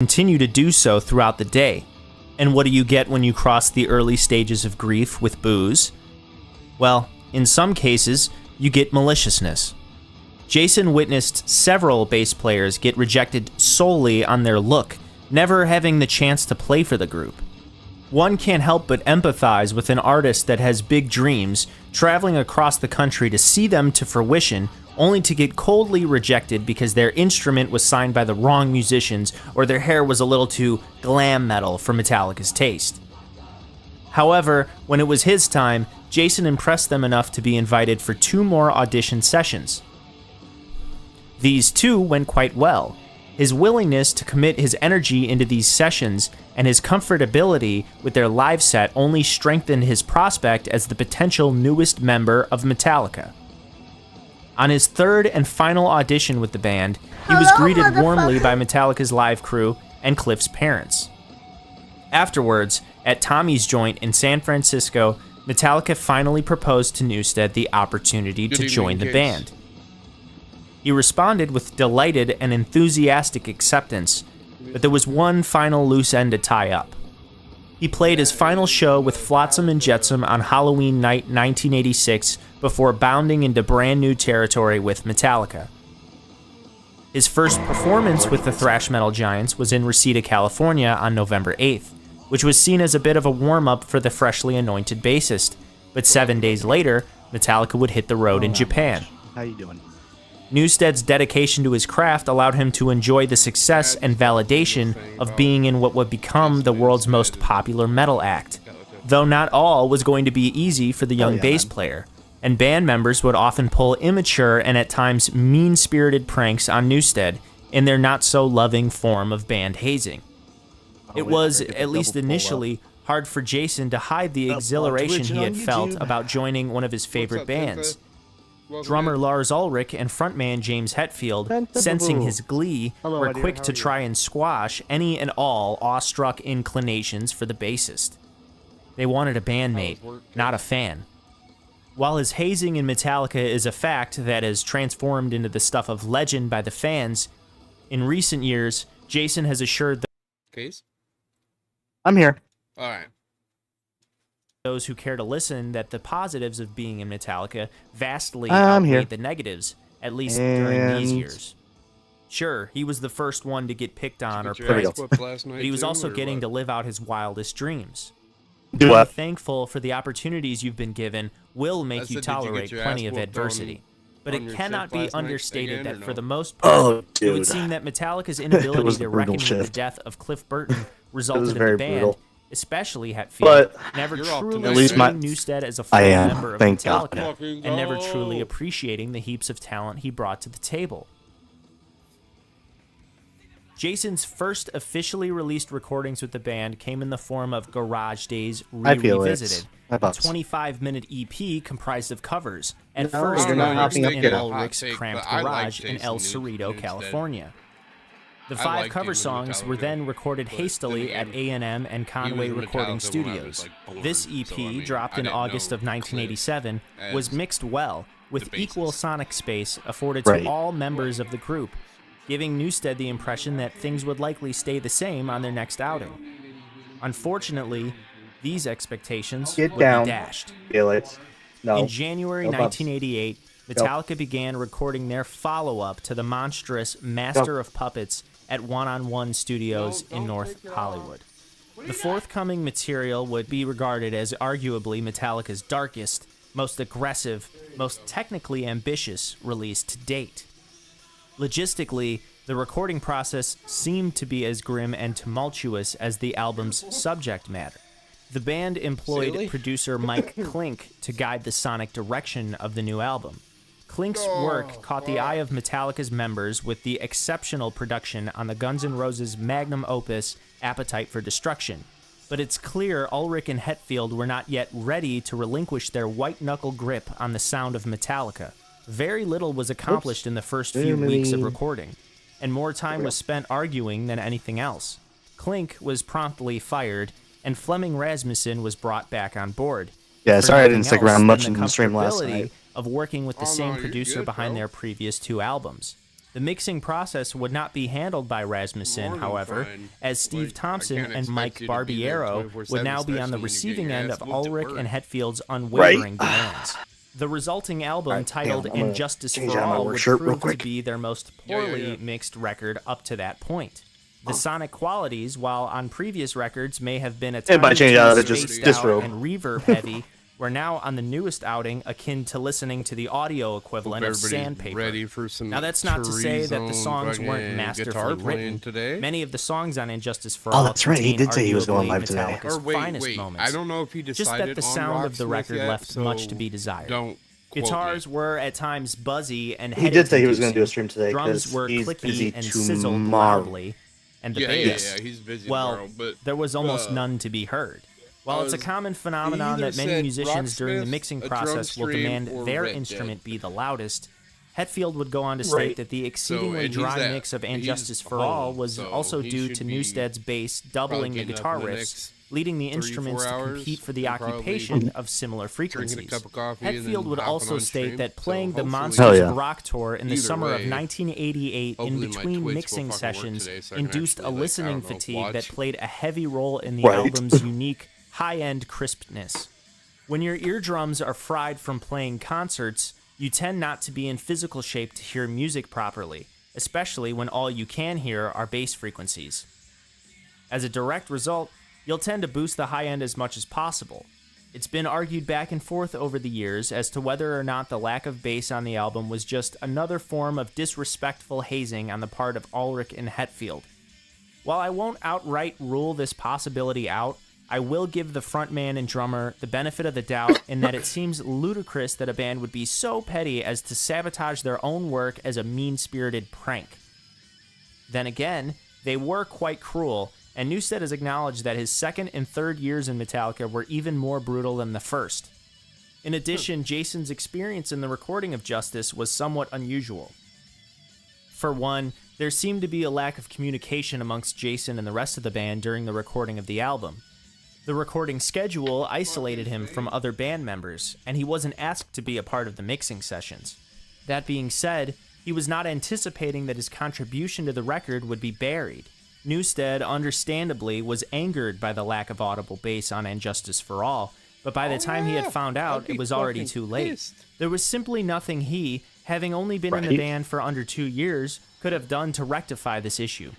continue to do so throughout the day. And what do you get when you cross the early stages of grief with booze? Well, in some cases, you get maliciousness. Jason witnessed several bass players get rejected solely on their look, never having the chance to play for the group. One can't help but empathize with an artist that has big dreams, traveling across the country to see them to fruition, only to get coldly rejected because their instrument was signed by the wrong musicians or their hair was a little too glam metal for Metallica's taste. However, when it was his time, Jason impressed them enough to be invited for 2 more audition sessions. These 2 went quite well. His willingness to commit his energy into these sessions and his comfortability with their live set only strengthened his prospect as the potential newest member of Metallica. On his 3rd and final audition with the band, he was greeted warmly by Metallica's live crew and Cliff's parents. Afterwards, at Tommy's joint in San Francisco, Metallica finally proposed to Newsted the opportunity to join the band. He responded with delighted and enthusiastic acceptance, but there was one final loose end to tie up. He played his final show with Flotsam and Jetsam on Halloween night 1986 before bounding into brand new territory with Metallica. His first performance with the thrash metal giants was in Reseda, California on November 8th, which was seen as a bit of a warm-up for the freshly anointed bassist, but 7 days later, Metallica would hit the road in Japan. How you doing? Newsted's dedication to his craft allowed him to enjoy the success and validation of being in what would become the world's most popular metal act. Though not all was going to be easy for the young bass player, and band members would often pull immature and at times mean-spirited pranks on Newsted in their not-so-loving form of band hazing. It was, at least initially, hard for Jason to hide the exhilaration he had felt about joining one of his favorite bands. Drummer Lars Ulrich and frontman James Hetfield, sensing his glee, were quick to try and squash any and all awestruck inclinations for the bassist. They wanted a bandmate, not a fan. While his hazing in Metallica is a fact that has transformed into the stuff of legend by the fans, in recent years, Jason has assured Case? I'm here. All right. those who care to listen that the positives of being in Metallica vastly I'm here. outweighed the negatives, at least during these years. Sure, he was the first one to get picked on or praised, but he was also getting to live out his wildest dreams. Being thankful for the opportunities you've been given will make you tolerate plenty of adversity. But it cannot be understated that for the most part, it would seem that Metallica's inability to reckon with the death of Cliff Burton resulted in the band, especially Hetfield, never truly seeing Newsted as a full member of Metallica and never truly appreciating the heaps of talent he brought to the table. Jason's first officially released recordings with the band came in the form of Garage Days Revisited, a 25-minute EP comprised of covers, at first released in Ulrich's cramped garage in El Cerrito, California. The 5 cover songs were then recorded hastily at A&M and Conway Recording Studios. This EP, dropped in August of 1987, was mixed well, with equal sonic space afforded to all members of the group, giving Newsted the impression that things would likely stay the same on their next outing. Unfortunately, these expectations would be dashed. In January 1988, Metallica began recording their follow-up to the monstrous Master of Puppets at One on One Studios in North Hollywood. The forthcoming material would be regarded as arguably Metallica's darkest, most aggressive, most technically ambitious release to date. Logistically, the recording process seemed to be as grim and tumultuous as the album's subject matter. The band employed producer Mike Klink to guide the sonic direction of the new album. Klink's work caught the eye of Metallica's members with the exceptional production on the Guns N' Roses magnum opus Appetite for Destruction, but it's clear Ulrich and Hetfield were not yet ready to relinquish their white-knuckle grip on the sound of Metallica. Very little was accomplished in the first few weeks of recording, and more time was spent arguing than anything else. Klink was promptly fired, and Flemming Rasmussen was brought back on board. Yeah, sorry I didn't stick around much in the stream last night. Of working with the same producer behind their previous 2 albums. The mixing process would not be handled by Rasmussen, however, as Steve Thompson and Mike Barbiero would now be on the receiving end of Ulrich and Hetfield's unwavering demands. The resulting album, titled Injustice for All, would prove to be their most poorly mixed record up to that point. The sonic qualities, while on previous records may have been a tiny spaced out and reverb-heavy, were now on the newest outing akin to listening to the audio equivalent of sandpaper. Now, that's not to say that the songs weren't masterfully written. Today. Many of the songs on Injustice for All that's right. He did say he was going live today. Finest moments. I don't know if he decided just that the sound of the record yet, left much to be desired. Guitars were at times buzzy and he did say he was going to do a stream today. Drums were he's clicky busy and sizzled tomorrow. loudly, and the bass, he's busy well, tomorrow, but, there was almost none to be heard. While it's a common phenomenon that many musicians during the mixing process will demand their instrument be the loudest, Hetfield would go on to state that the exceedingly dry mix of Injustice for All was also due to Newsted's bass doubling the guitar riffs, leading the instruments to compete for the occupation of similar frequencies. Hetfield would also state that playing the Monsters of Rock tour in the summer of 1988 in between mixing sessions induced a listening fatigue that played a heavy role in the album's unique high-end crispness. When your eardrums are fried from playing concerts, you tend not to be in physical shape to hear music properly, especially when all you can hear are bass frequencies. As a direct result, you'll tend to boost the high end as much as possible. It's been argued back and forth over the years as to whether or not the lack of bass on the album was just another form of disrespectful hazing on the part of Ulrich and Hetfield. While I won't outright rule this possibility out, I will give the frontman and drummer the benefit of the doubt in that it seems ludicrous that a band would be so petty as to sabotage their own work as a mean-spirited prank. Then again, they were quite cruel, and Newsted has acknowledged that his second and third years in Metallica were even more brutal than the first. In addition, Jason's experience in the recording of Justice was somewhat unusual. For one, there seemed to be a lack of communication amongst Jason and the rest of the band during the recording of the album. The recording schedule isolated him from other band members, and he wasn't asked to be a part of the mixing sessions. That being said, he was not anticipating that his contribution to the record would be buried. Newsted, understandably, was angered by the lack of audible bass on Injustice for All, but by the time he had found out, it was already too late. There was simply nothing he, having only been in the band for under 2 years, could have done to rectify this issue.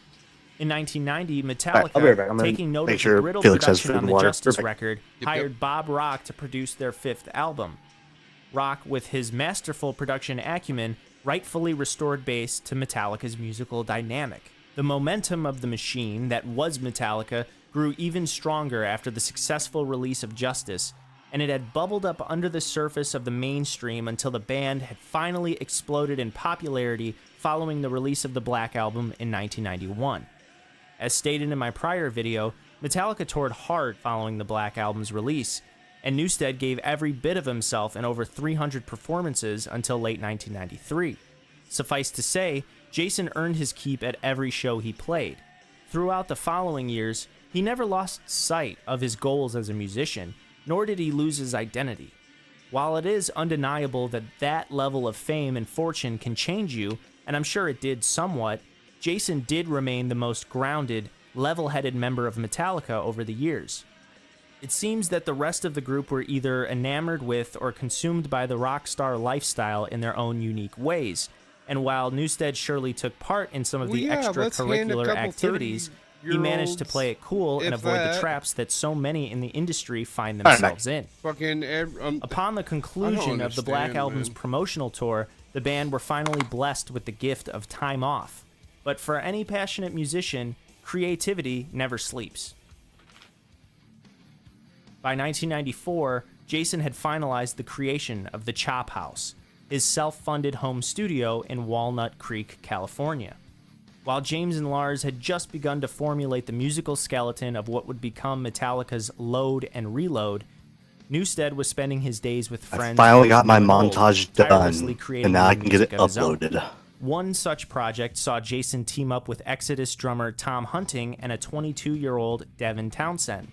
In 1990, Metallica, taking note of the brittle production on the Justice record, hired Bob Rock to produce their fifth album. Rock, with his masterful production acumen, rightfully restored bass to Metallica's musical dynamic. The momentum of the machine that was Metallica grew even stronger after the successful release of Justice, and it had bubbled up under the surface of the mainstream until the band had finally exploded in popularity following the release of the Black Album in 1991. As stated in my prior video, Metallica toured hard following the Black Album's release, and Newsted gave every bit of himself in over 300 performances until late 1993. Suffice to say, Jason earned his keep at every show he played. Throughout the following years, he never lost sight of his goals as a musician, nor did he lose his identity. While it is undeniable that that level of fame and fortune can change you, and I'm sure it did somewhat, Jason did remain the most grounded, level-headed member of Metallica over the years. It seems that the rest of the group were either enamored with or consumed by the rock star lifestyle in their own unique ways, and while Newsted surely took part in some of the extracurricular activities, he managed to play it cool and avoid the traps that so many in the industry find themselves in. Upon the conclusion of the Black Album's promotional tour, the band were finally blessed with the gift of time off. But for any passionate musician, creativity never sleeps. By 1994, Jason had finalized the creation of the Chop House, his self-funded home studio in Walnut Creek, California. While James and Lars had just begun to formulate the musical skeleton of what would become Metallica's Load and Reload, Newsted was spending his days with friends. I finally got my montage done, and now I can get it uploaded. One such project saw Jason team up with Exodus drummer Tom Hunting and a 22-year-old Devin Townsend.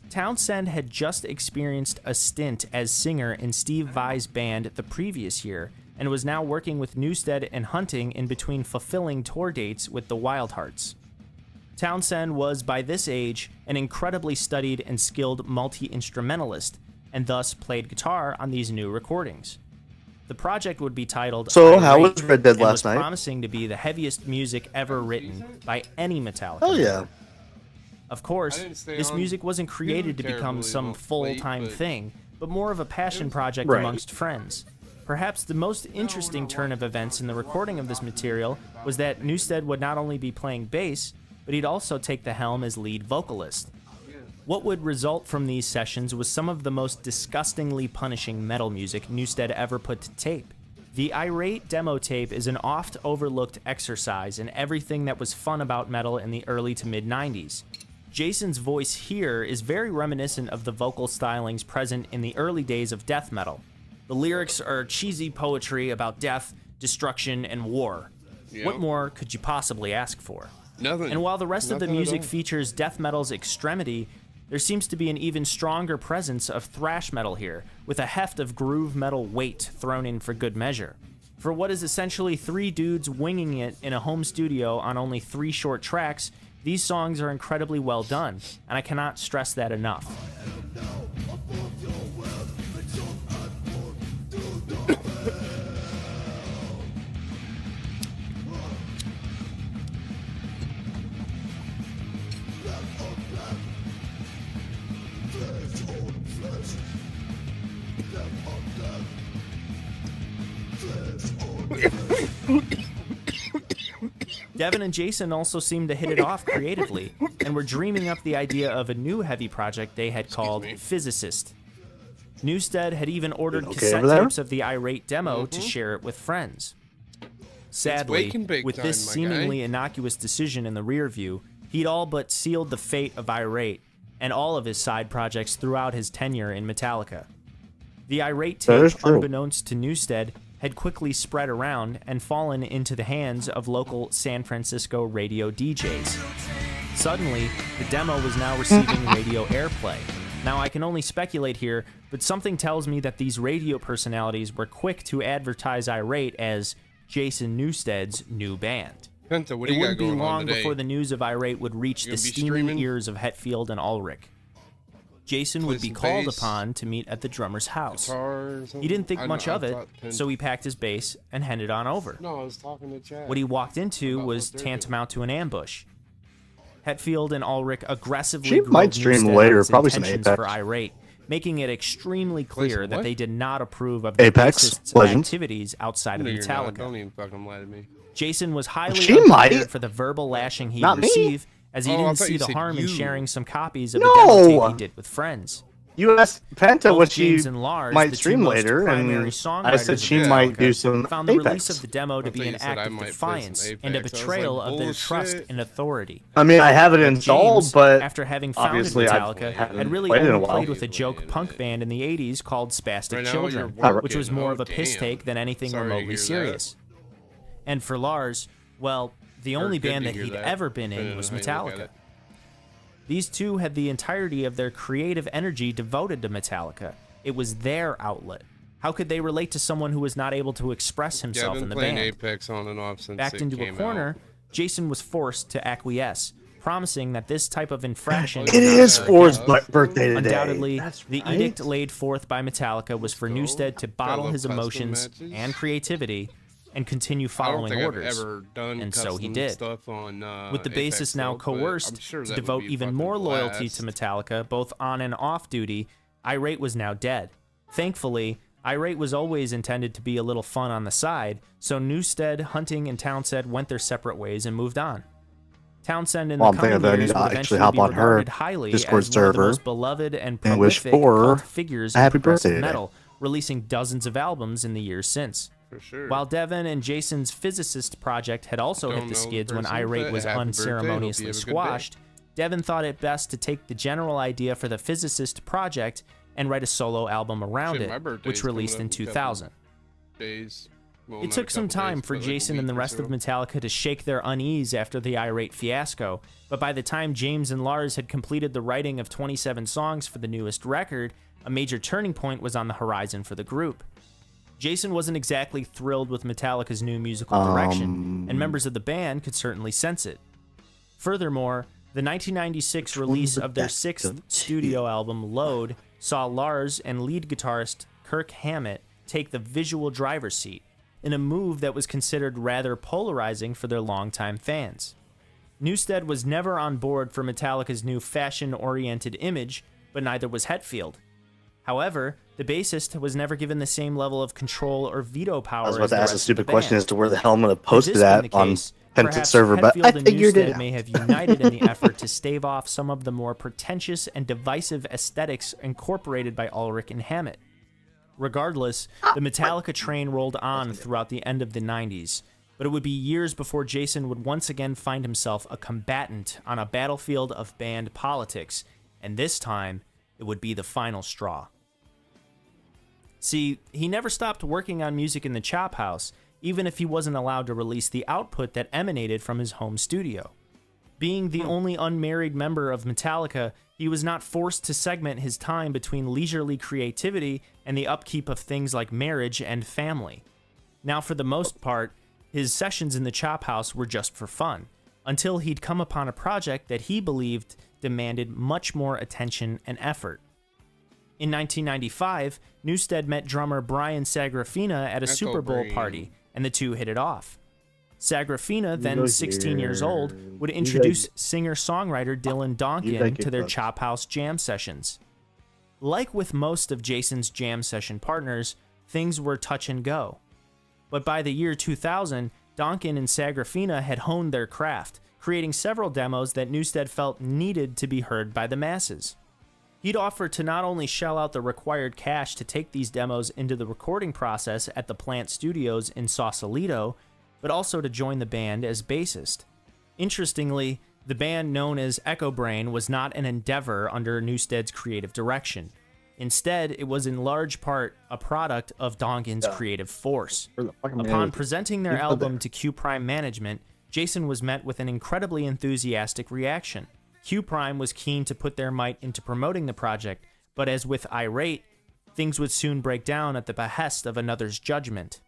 Townsend had just experienced a stint as singer in Steve Vai's band the previous year, and was now working with Newsted and Hunting in between fulfilling tour dates with the Wildhearts. Townshend was, by this age, an incredibly studied and skilled multi-instrumentalist, and thus played guitar on these new recordings. The project would be titled So, Irate, how was Red Dead and last was night? promising to be the heaviest music ever written by any Metallica Oh yeah. member. Of course, this music wasn't created to become some full-time thing, but more of a passion project Right. amongst friends. Perhaps the most interesting turn of events in the recording of this material was that Newsted would not only be playing bass, but he'd also take the helm as lead vocalist. What would result from these sessions was some of the most disgustingly punishing metal music Newsted ever put to tape. The Irate demo tape is an oft-overlooked exercise in everything that was fun about metal in the early to mid-90s. Jason's voice here is very reminiscent of the vocal stylings present in the early days of death metal. The lyrics are cheesy poetry about death, destruction, and war. Yep. What more could you possibly ask for? Nothing. And while the rest of the Nothing at music all. features death metal's extremity, there seems to be an even stronger presence of thrash metal here, with a heft of groove metal weight thrown in for good measure. For what is essentially three dudes winging it in a home studio on only 3 short tracks, these songs are incredibly well done, and I cannot stress that enough. Devin and Jason also seemed to hit it off creatively, and were dreaming up the idea of a new heavy project they had called Physicist. Newsted had even ordered Okay cassette over there? tapes of the Irate demo to share it with friends. Sadly, waking big with time, this my seemingly guy. innocuous decision in the rear view, he'd all but sealed the fate of Irate and all of his side projects throughout his tenure in Metallica. The Irate That is tape, true. unbeknownst to Newsted, had quickly spread around and fallen into the hands of local San Francisco radio DJs. Suddenly, the demo was now receiving radio airplay. Now, I can only speculate here, but something tells me that these radio personalities were quick to advertise Irate as Jason Newsted's new band. Penta, what It do you got wouldn't be going on long today? before the news of Irate would reach You the gonna be steaming streaming? ears of Hetfield and Ulrich. Jason would Play be some called bass? upon to meet at the drummer's house. Guitar or something? He didn't think I much know, of I it, thought Penta- so he packed his bass and headed on over. No, I was talking to Chad. What he walked into About was what they're doing. tantamount to an ambush. Hetfield and Ulrich aggressively She grilled might stream Newsted on later, his probably some intentions Apex. for Irate, making it extremely clear some that what? they did not approve of the Apex bassist's Legends? activities outside of No, you're not. Metallica. Don't even fucking lie to me. Jason was highly She unprepared might. for the verbal lashing he'd Not me. receive, as he Oh, I didn't thought see you the said harm in you. sharing some copies of a No. demo tape he did with friends. You asked Penta Both what she James and Lars, might the stream two most later, primary and I songwriters said of she Metallica, might do some found the release Apex. of the demo to I be thought an you said act I of might play some defiance and a Apex. I was betrayal like, of their trust bullshit. and authority. I mean, I have it James, installed, but after having founded obviously I Metallica, haven't had really played it in a only while. played with a joke punk band in the 80s called Spastic Right now Children, you're which was working. more Oh, of a piss damn. take than anything Sorry to remotely hear that. serious. And for Lars, well, the only good band to that hear he'd that, ever been depending in was on how you look at Metallica. it. These two had the entirety of their creative energy devoted to Metallica. It was their outlet. How could they relate to someone who was not able to express Yeah, I've himself been in the playing band? Apex on and off since Backed it into a came corner, out. Jason was forced to acquiesce, promising that this type of infraction it would not is occur Ford's again. birthday today. Undoubtedly, That's the right. edict laid forth by Metallica was for Let's go. Newsted to bottle love his custom emotions matches. and creativity and continue I don't following think orders. I've ever done And so he custom did. Stuff on, With the Apex bassist now though, but I'm coerced sure to that would devote be even fucking more loyalty blast. to Metallica, both on and off duty, Irate was now dead. Thankfully, Irate was always intended to be a little fun on the side, so Newsted, Hunting, and Townshend went their separate ways and moved on. Townshend in Well, the I'm thinking coming that I years need to would actually eventually hop be on her regarded highly Discord as one of the server most beloved and and wish prolific for cult figures a in happy progressive birthday today. metal, releasing dozens of albums in the years since. For sure. While Devin and Jason's Physicist project had also Don't hit the know the skids when person, Irate but was happy birthday. Hope you unceremoniously have a good day. squashed, Devin thought it best to take the general idea for the Physicist project and write a solo album around Shit, my it, birthday's which released coming in up in a couple 2000. days. Well, It not took a some couple time days, for but like a Jason and the week or rest of so. Metallica to shake their unease after the Irate fiasco, but by the time James and Lars had completed the writing of 27 songs for the newest record, a major turning point was on the horizon for the group. Jason wasn't exactly thrilled with Metallica's new musical direction, and members of the band could certainly sense it. Furthermore, the 1996 release of their sixth studio album, Load, saw Lars and lead guitarist Kirk Hammett take the visual driver's seat, in a move that was considered rather polarizing for their longtime fans. Newsted was never on board for Metallica's new fashion-oriented image, but neither was Hetfield. However, the bassist was never given the same level of control or veto power. I was as about to the ask a rest of stupid the question band. as to where the hell I'm going to post Had it this been at the on case, Penton perhaps server, but Hetfield I and figured it Newsted out. may have united in the effort to stave off some of the more pretentious and divisive aesthetics incorporated by Ulrich and Hammett. Regardless, the Metallica train rolled on throughout the end of the 90s, but it would be years before Jason would once again find himself a combatant on a battlefield of band politics, and this time, it would be the final straw. See, he never stopped working on music in the Chop House, even if he wasn't allowed to release the output that emanated from his home studio. Being the only unmarried member of Metallica, he was not forced to segment his time between leisurely creativity and the upkeep of things like marriage and family. Now, for the most part, his sessions in the Chop House were just for fun, until he'd come upon a project that he believed demanded much more attention and effort. In 1995, Newsted met drummer Brian Sagrafina at a Super Bowl party, and the two hit it off. Sagrafina, then 16 years old, would introduce singer-songwriter Dylan Donkin to their Chop House jam sessions. Like with most of Jason's jam session partners, things were touch and go. But by the year 2000, Donkin and Sagrafina had honed their craft, creating several demos that Newsted felt needed to be heard by the masses. He'd offered to not only shell out the required cash to take these demos into the recording process at the Plant Studios in Sausalito, but also to join the band as bassist. Interestingly, the band known as Echo Brain was not an endeavor under Newsted's creative direction. Instead, it was in large part a product of Donkin's creative force. Upon presenting their album to Q Prime management, Jason was met with an incredibly enthusiastic reaction. Q Prime was keen to put their might into promoting the project, but as with Irate, things would soon break down at the behest of another's judgment.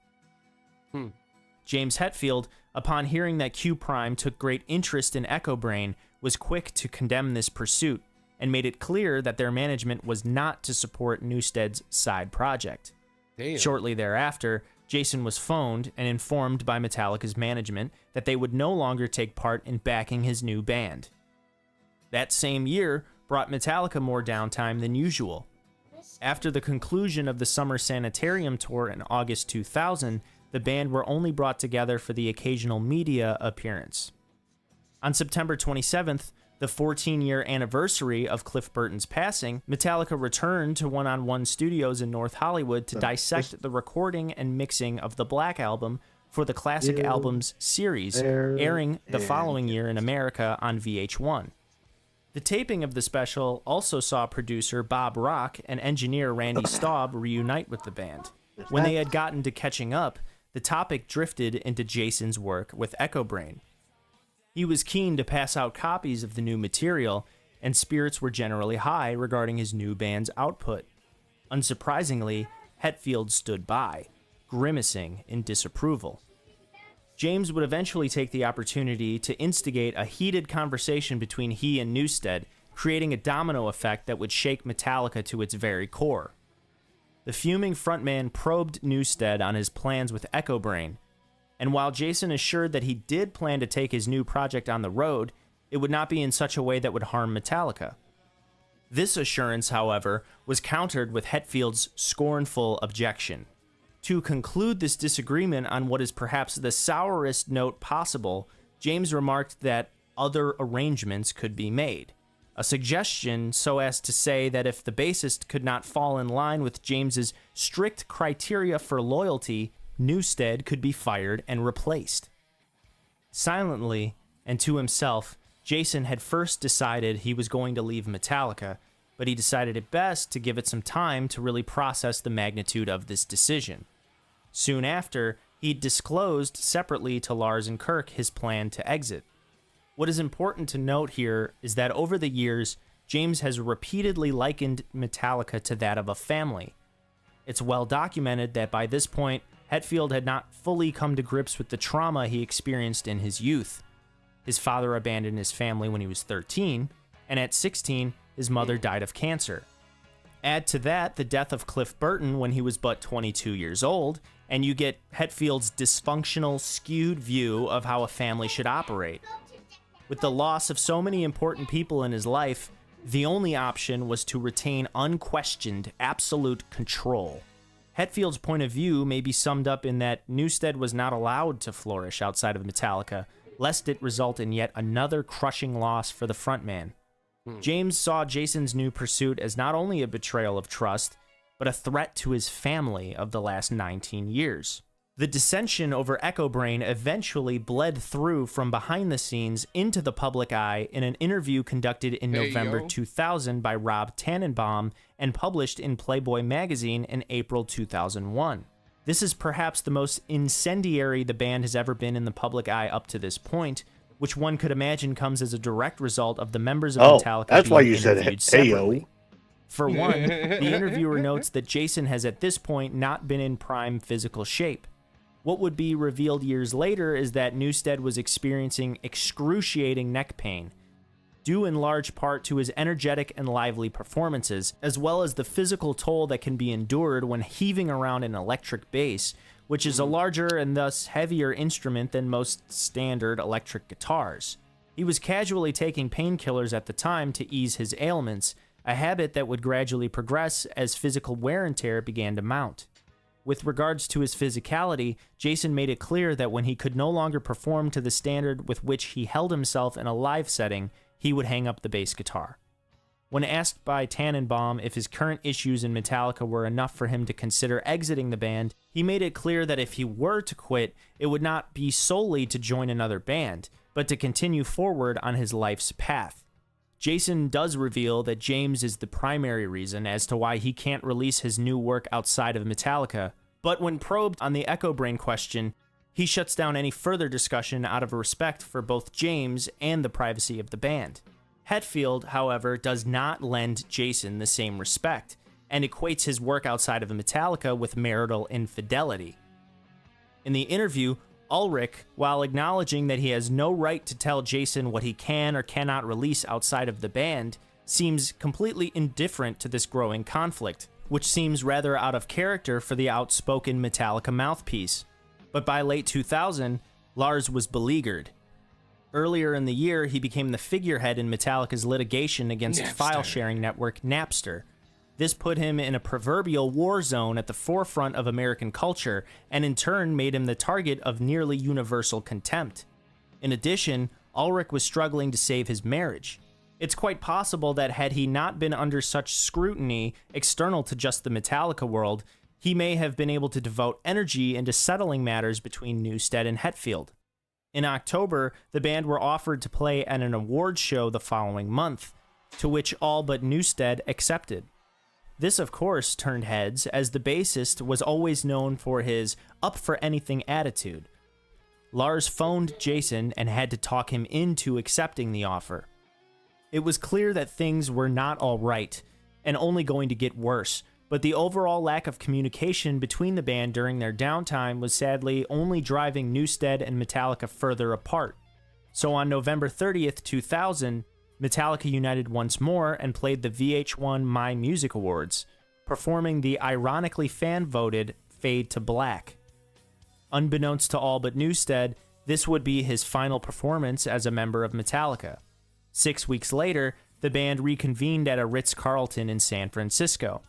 James Hetfield, upon hearing that Q Prime took great interest in Echo Brain, was quick to condemn this pursuit and made it clear that their management was not to support Newsted's side project. Damn. Shortly thereafter, Jason was phoned and informed by Metallica's management that they would no longer take part in backing his new band. That same year brought Metallica more downtime than usual. After the conclusion of the Summer Sanitarium tour in August 2000, the band were only brought together for the occasional media appearance. On September 27th, the 14-year anniversary of Cliff Burton's passing, Metallica returned to One-on-One Studios in North Hollywood to dissect the recording and mixing of the Black Album for the Classic Albums series, airing the following year in America on VH1. The taping of the special also saw producer Bob Rock and engineer Randy Staub reunite with the band. When they had gotten to catching up, the topic drifted into Jason's work with Echo Brain. He was keen to pass out copies of the new material, and spirits were generally high regarding his new band's output. Unsurprisingly, Hetfield stood by, grimacing in disapproval. James would eventually take the opportunity to instigate a heated conversation between he and Newsted, creating a domino effect that would shake Metallica to its very core. The fuming frontman probed Newsted on his plans with Echo Brain, and while Jason assured that he did plan to take his new project on the road, it would not be in such a way that would harm Metallica. This assurance, however, was countered with Hetfield's scornful objection. To conclude this disagreement on what is perhaps the sourest note possible, James remarked that other arrangements could be made. A suggestion so as to say that if the bassist could not fall in line with James's strict criteria for loyalty, Newsted could be fired and replaced. Silently, and to himself, Jason had first decided he was going to leave Metallica, but he decided it best to give it some time to really process the magnitude of this decision. Soon after, he disclosed separately to Lars and Kirk his plan to exit. What is important to note here is that over the years, James has repeatedly likened Metallica to that of a family. It's well documented that by this point, Hetfield had not fully come to grips with the trauma he experienced in his youth. His father abandoned his family when he was 13, and at 16, his mother died of cancer. Add to that the death of Cliff Burton when he was but 22 years old, and you get Hetfield's dysfunctional, skewed view of how a family should operate. With the loss of so many important people in his life, the only option was to retain unquestioned, absolute control. Hetfield's point of view may be summed up in that Newsted was not allowed to flourish outside of Metallica, lest it result in yet another crushing loss for the frontman. James saw Jason's new pursuit as not only a betrayal of trust, but a threat to his family of the last 19 years. The dissension over Echo Brain eventually bled through from behind the scenes into the public eye in an interview conducted in November 2000 by Rob Tannenbaum and published in Playboy magazine in April 2001. This is perhaps the most incendiary the band has ever been in the public eye up to this point, which one could imagine comes as a direct result of the members of Metallica that's being why you said interviewed separately. For one, the interviewer notes that Jason has at this point not been in prime physical shape. What would be revealed years later is that Newsted was experiencing excruciating neck pain, due in large part to his energetic and lively performances, as well as the physical toll that can be endured when heaving around an electric bass, which is a larger and thus heavier instrument than most standard electric guitars. He was casually taking painkillers at the time to ease his ailments, a habit that would gradually progress as physical wear and tear began to mount. With regards to his physicality, Jason made it clear that when he could no longer perform to the standard with which he held himself in a live setting, he would hang up the bass guitar. When asked by Tannenbaum if his current issues in Metallica were enough for him to consider exiting the band, he made it clear that if he were to quit, it would not be solely to join another band, but to continue forward on his life's path. Jason does reveal that James is the primary reason as to why he can't release his new work outside of Metallica, but when probed on the Echo Brain question, he shuts down any further discussion out of respect for both James and the privacy of the band. Hetfield, however, does not lend Jason the same respect, and equates his work outside of Metallica with marital infidelity. In the interview, Ulrich, while acknowledging that he has no right to tell Jason what he can or cannot release outside of the band, seems completely indifferent to this growing conflict, which seems rather out of character for the outspoken Metallica mouthpiece. But by late 2000, Lars was beleaguered. Earlier in the year, he became the figurehead in Metallica's litigation against file-sharing network Napster. This put him in a proverbial war zone at the forefront of American culture, and in turn made him the target of nearly universal contempt. In addition, Ulrich was struggling to save his marriage. It's quite possible that had he not been under such scrutiny external to just the Metallica world, he may have been able to devote energy into settling matters between Newsted and Hetfield. In October, the band were offered to play at an awards show the following month, to which all but Newsted accepted. This, of course, turned heads, as the bassist was always known for his up-for-anything attitude. Lars phoned Jason and had to talk him into accepting the offer. It was clear that things were not all right, and only going to get worse, but the overall lack of communication between the band during their downtime was sadly only driving Newsted and Metallica further apart. So on November 30th, 2000, Metallica united once more and played the VH1 My Music Awards, performing the ironically fan-voted Fade to Black. Unbeknownst to all but Newsted, this would be his final performance as a member of Metallica. 6 weeks later, the band reconvened at a Ritz-Carlton in San Francisco.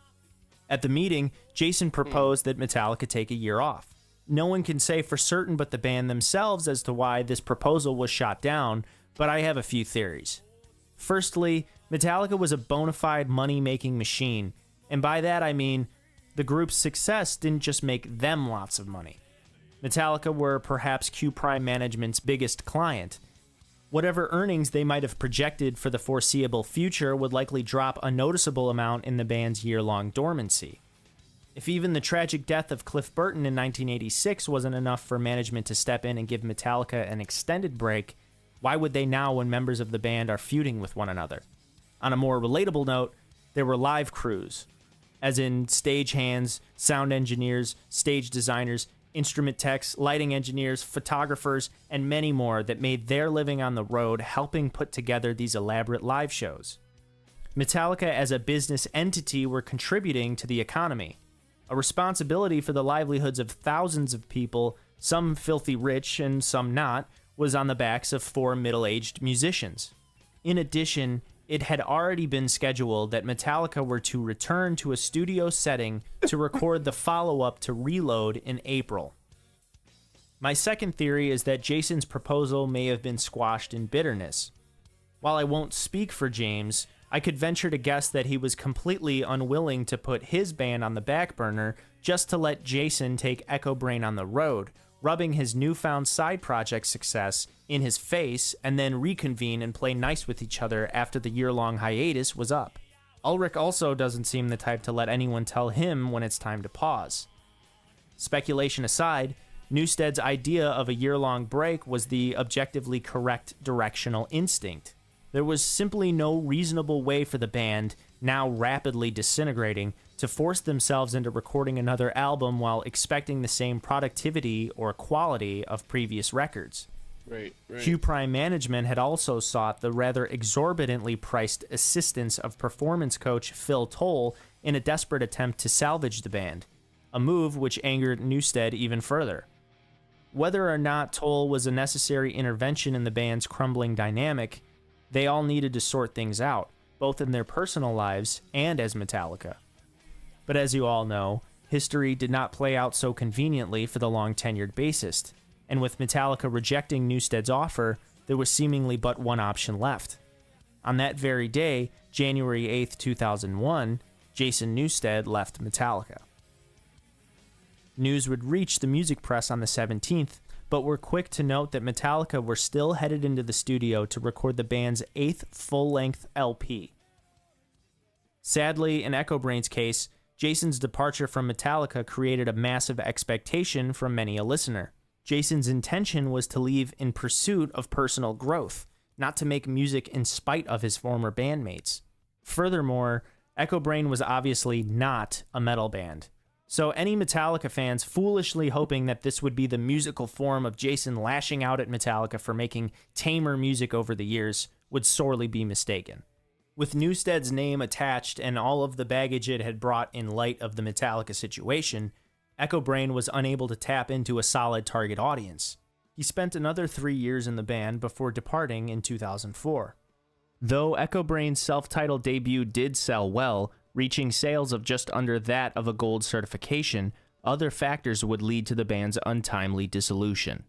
At the meeting, Jason proposed that Metallica take a year off. No one can say for certain but the band themselves as to why this proposal was shot down, but I have a few theories. Firstly, Metallica was a bona fide money-making machine, and by that I mean the group's success didn't just make them lots of money. Metallica were perhaps Q Prime Management's biggest client. Whatever earnings they might have projected for the foreseeable future would likely drop a noticeable amount in the band's year-long dormancy. If even the tragic death of Cliff Burton in 1986 wasn't enough for management to step in and give Metallica an extended break, why would they now when members of the band are feuding with one another? On a more relatable note, there were live crews. as in stagehands, sound engineers, stage designers, instrument techs, lighting engineers, photographers, and many more that made their living on the road helping put together these elaborate live shows. Metallica as a business entity were contributing to the economy, a responsibility for the livelihoods of thousands of people, some filthy rich and some not, was on the backs of 4 middle-aged musicians. In addition, it had already been scheduled that Metallica were to return to a studio setting to record the follow-up to Reload in April. My second theory is that Jason's proposal may have been squashed in bitterness. While I won't speak for James, I could venture to guess that he was completely unwilling to put his band on the back burner just to let Jason take Echo Brain on the road, rubbing his newfound side project success in his face, and then reconvene and play nice with each other after the year-long hiatus was up. Ulrich also doesn't seem the type to let anyone tell him when it's time to pause. Speculation aside, Newsted's idea of a year-long break was the objectively correct directional instinct. There was simply no reasonable way for the band, now rapidly disintegrating, to force themselves into recording another album while expecting the same productivity or quality of previous records. Right. Q Prime management had also sought the rather exorbitantly priced assistance of performance coach Phil Toll in a desperate attempt to salvage the band, a move which angered Newsted even further. Whether or not Toll was a necessary intervention in the band's crumbling dynamic, they all needed to sort things out, both in their personal lives and as Metallica. But as you all know, history did not play out so conveniently for the long-tenured bassist, and with Metallica rejecting Newsted's offer, there was seemingly but one option left. On that very day, January 8th, 2001, Jason Newsted left Metallica. News would reach the music press on the 17th, but were quick to note that Metallica were still headed into the studio to record the band's 8th full-length LP. Sadly, in Echo Brain's case, Jason's departure from Metallica created a massive expectation from many a listener. Jason's intention was to leave in pursuit of personal growth, not to make music in spite of his former bandmates. Furthermore, Echo Brain was obviously not a metal band. So any Metallica fans foolishly hoping that this would be the musical form of Jason lashing out at Metallica for making tamer music over the years would sorely be mistaken. With Newsted's name attached and all of the baggage it had brought in light of the Metallica situation, Echo Brain was unable to tap into a solid target audience. He spent another 3 years in the band before departing in 2004. Though Echo Brain's self-titled debut did sell well, reaching sales of just under that of a gold certification, other factors would lead to the band's untimely dissolution.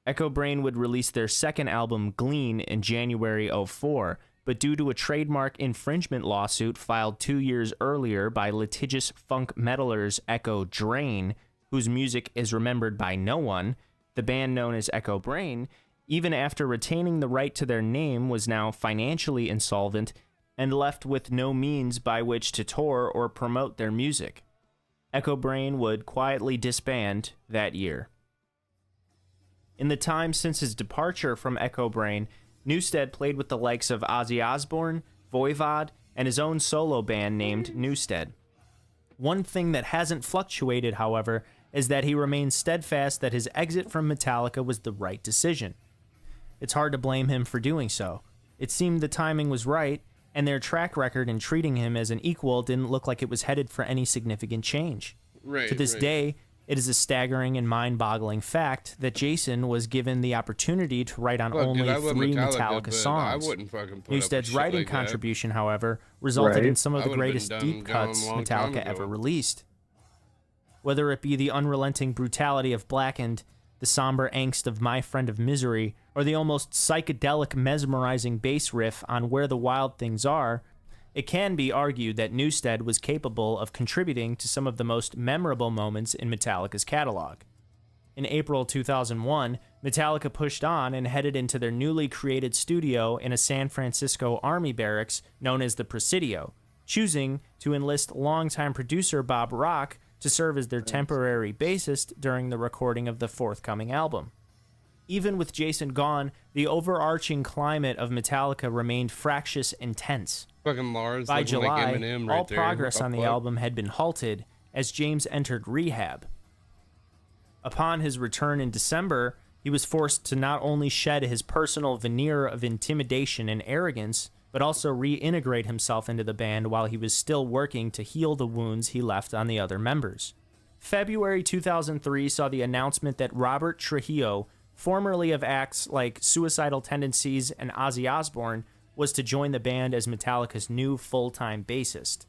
Echo Brain would release their second album, Glean, in January 2004, but due to a trademark infringement lawsuit filed 2 years earlier by litigious funk metalers Echo Drain, whose music is remembered by no one, the band known as Echo Brain, even after retaining the right to their name, was now financially insolvent and left with no means by which to tour or promote their music. Echo Brain would quietly disband that year. In the time since his departure from Echo Brain, Newsted played with the likes of Ozzy Osbourne, Voivod, and his own solo band named Newsted. One thing that hasn't fluctuated, however, is that he remains steadfast that his exit from Metallica was the right decision. It's hard to blame him for doing so. It seemed the timing was right, and their track record in treating him as an equal didn't look like it was headed for any significant change. To this day, it is a staggering and mind-boggling fact that Jason was given the opportunity to write on only 3 Metallica songs. Newsted's writing contribution, however, resulted in some of the greatest deep cuts Metallica ever released. Whether it be the unrelenting brutality of Blackened, the somber angst of My Friend of Misery, or the almost psychedelic mesmerizing bass riff on Where the Wild Things Are, it can be argued that Newsted was capable of contributing to some of the most memorable moments in Metallica's catalog. In April 2001, Metallica pushed on and headed into their newly created studio in a San Francisco Army barracks known as the Presidio, choosing to enlist longtime producer Bob Rock to serve as their temporary bassist during the recording of the forthcoming album. Even with Jason gone, the overarching climate of Metallica remained fractious and tense. Fucking Lars By looking like July, Eminem right all there. progress What on the fuck? album had been halted as James entered rehab. Upon his return in December, he was forced to not only shed his personal veneer of intimidation and arrogance, but also reintegrate himself into the band while he was still working to heal the wounds he left on the other members. February 2003 saw the announcement that Robert Trujillo, formerly of acts like Suicidal Tendencies and Ozzy Osbourne, was to join the band as Metallica's new full-time bassist.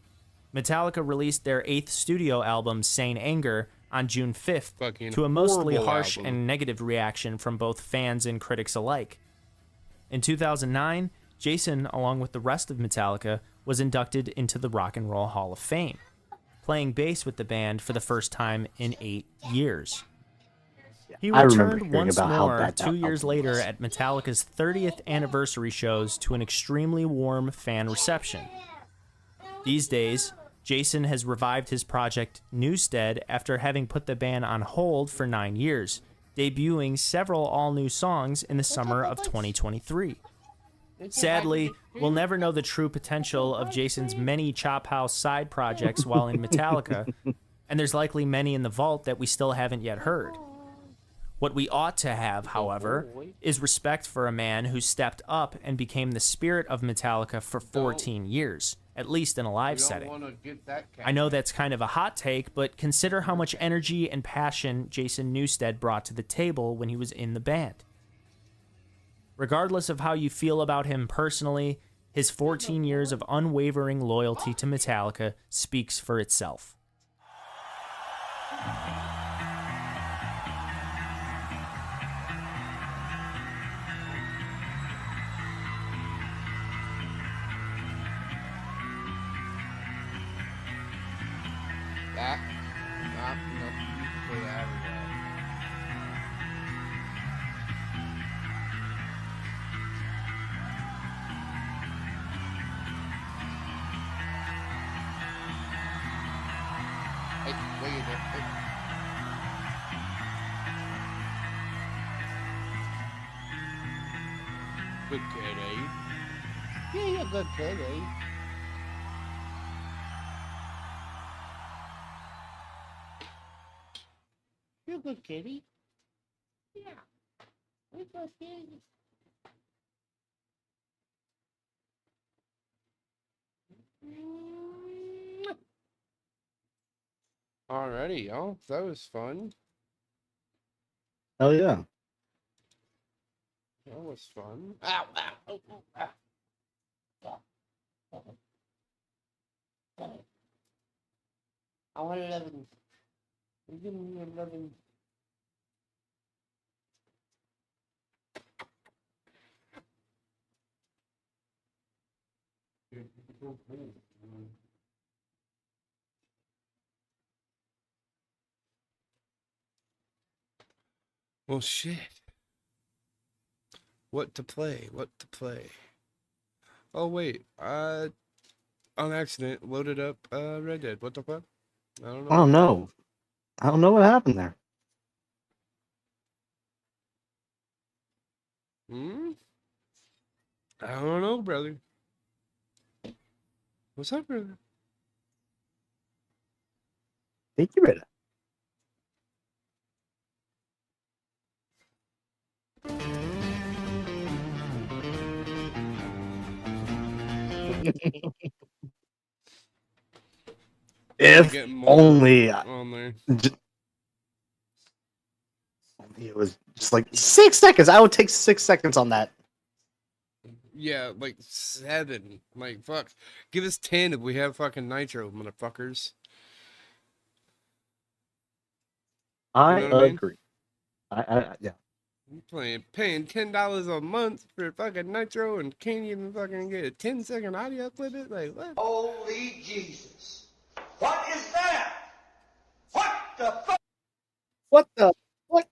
Metallica released their 8th studio album, Sane Anger, on June 5th Fucking to a mostly horrible harsh album. and negative reaction from both fans and critics alike. In 2009, Jason, along with the rest of Metallica, was inducted into the Rock and Roll Hall of Fame, playing bass with the band for the first time in 8 years. He I remember returned hearing once about how more bad that 2 years album later was. at Metallica's 30th anniversary shows to an extremely warm fan reception. These days, Jason has revived his project Newstead after having put the band on hold for 9 years, debuting several all-new songs in the summer of 2023. Sadly, we'll never know the true potential of Jason's many Chop House side projects while in Metallica, and there's likely many in the vault that we still haven't yet heard. What we ought to have, however, is respect for a man who stepped up and became the spirit of Metallica for 14 years, at least in a live setting. I know that's kind of a hot take, but consider how much energy and passion Jason Newsted brought to the table when he was in the band. Regardless of how you feel about him personally, his 14 years of unwavering loyalty to Metallica speaks for itself. That, no, play that or that. Hey, wait a minute. Hey. Good kid, eh? Yeah, you're a good kid, eh? You're a good kitty. Yeah. You're a good kitty. Alrighty, y'all. That was fun. Hell yeah. That was fun. Ow, ow, ow, ow, ow. I want 11. Give me 11. Well, shit. What to play? What to play? Oh, wait. On accident, loaded up Red Dead. What the fuck? I don't know. Oh no. I don't know what happened there. Hmm? I don't know, brother. What's up, brother? Thank you, Rita. If Get more only on there. it was just like 6 seconds. I would take 6 seconds on that. Yeah, like 7. Like, fuck. Give us 10 if we have fucking nitro, motherfuckers. I You know what I mean? agree. Yeah. I'm paying $10 a month for fucking nitro and can't even fucking get a 10-second audio clip. It like what? Holy Jesus! What is that? What the fuck? What the what?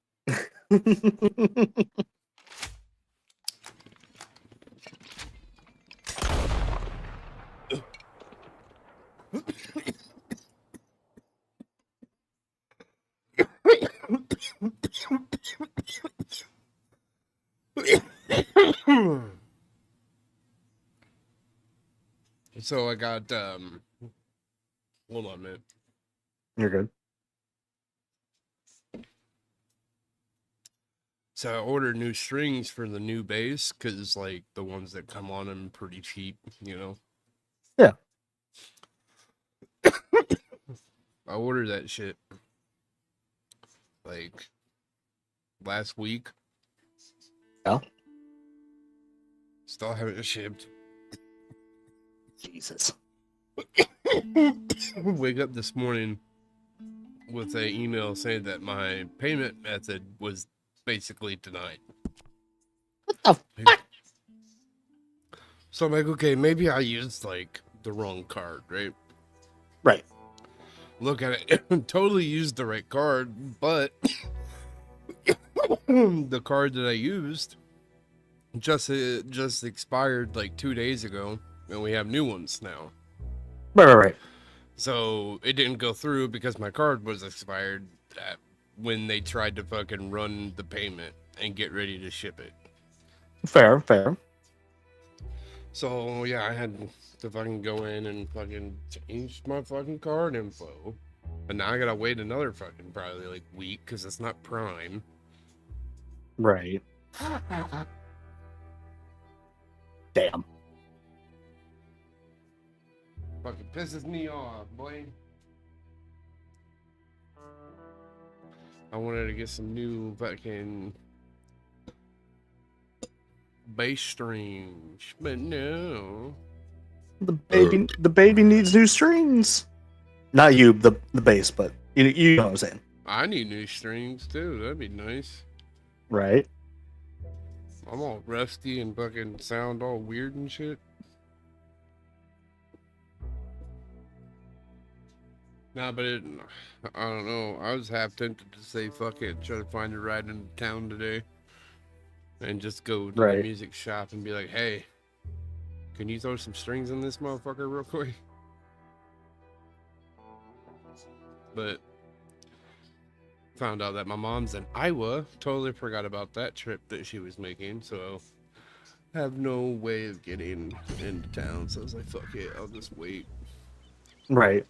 So I got hold on a minute. You're good. So I ordered new strings for the new bass because like the ones that come on them pretty cheap, you know. Yeah. I ordered that shit like last week. Yeah. Still haven't shipped. Jesus. Wake up this morning with an email saying that my payment method was basically denied. What the fuck? So I'm like, okay, maybe I used like the wrong card, right? Right. Look at it, totally used the right card, but the card that I used just expired like 2 days ago, and we have new ones now. Right. So it didn't go through because my card was expired when they tried to fucking run the payment and get ready to ship it. Fair. So yeah, I had to fucking go in and fucking change my fucking card info. But now I gotta wait another fucking probably like week because it's not Prime. Right. Damn. Fucking pisses me off, boy. I wanted to get some new fucking bass strings, but no. The baby needs new strings. Not you, the bass, but you know what I'm saying. I need new strings too. That'd be nice. Right. I'm all rusty and fucking sound all weird and shit. Nah, but I don't know. I was half tempted to say fuck it, try to find a ride into town today, and just go to the Right. music shop and be like, hey, can you throw some strings in this motherfucker real quick? But found out that my mom's in Iowa. Totally forgot about that trip that she was making, so have no way of getting into town. So I was like, fuck it, I'll just wait. Right.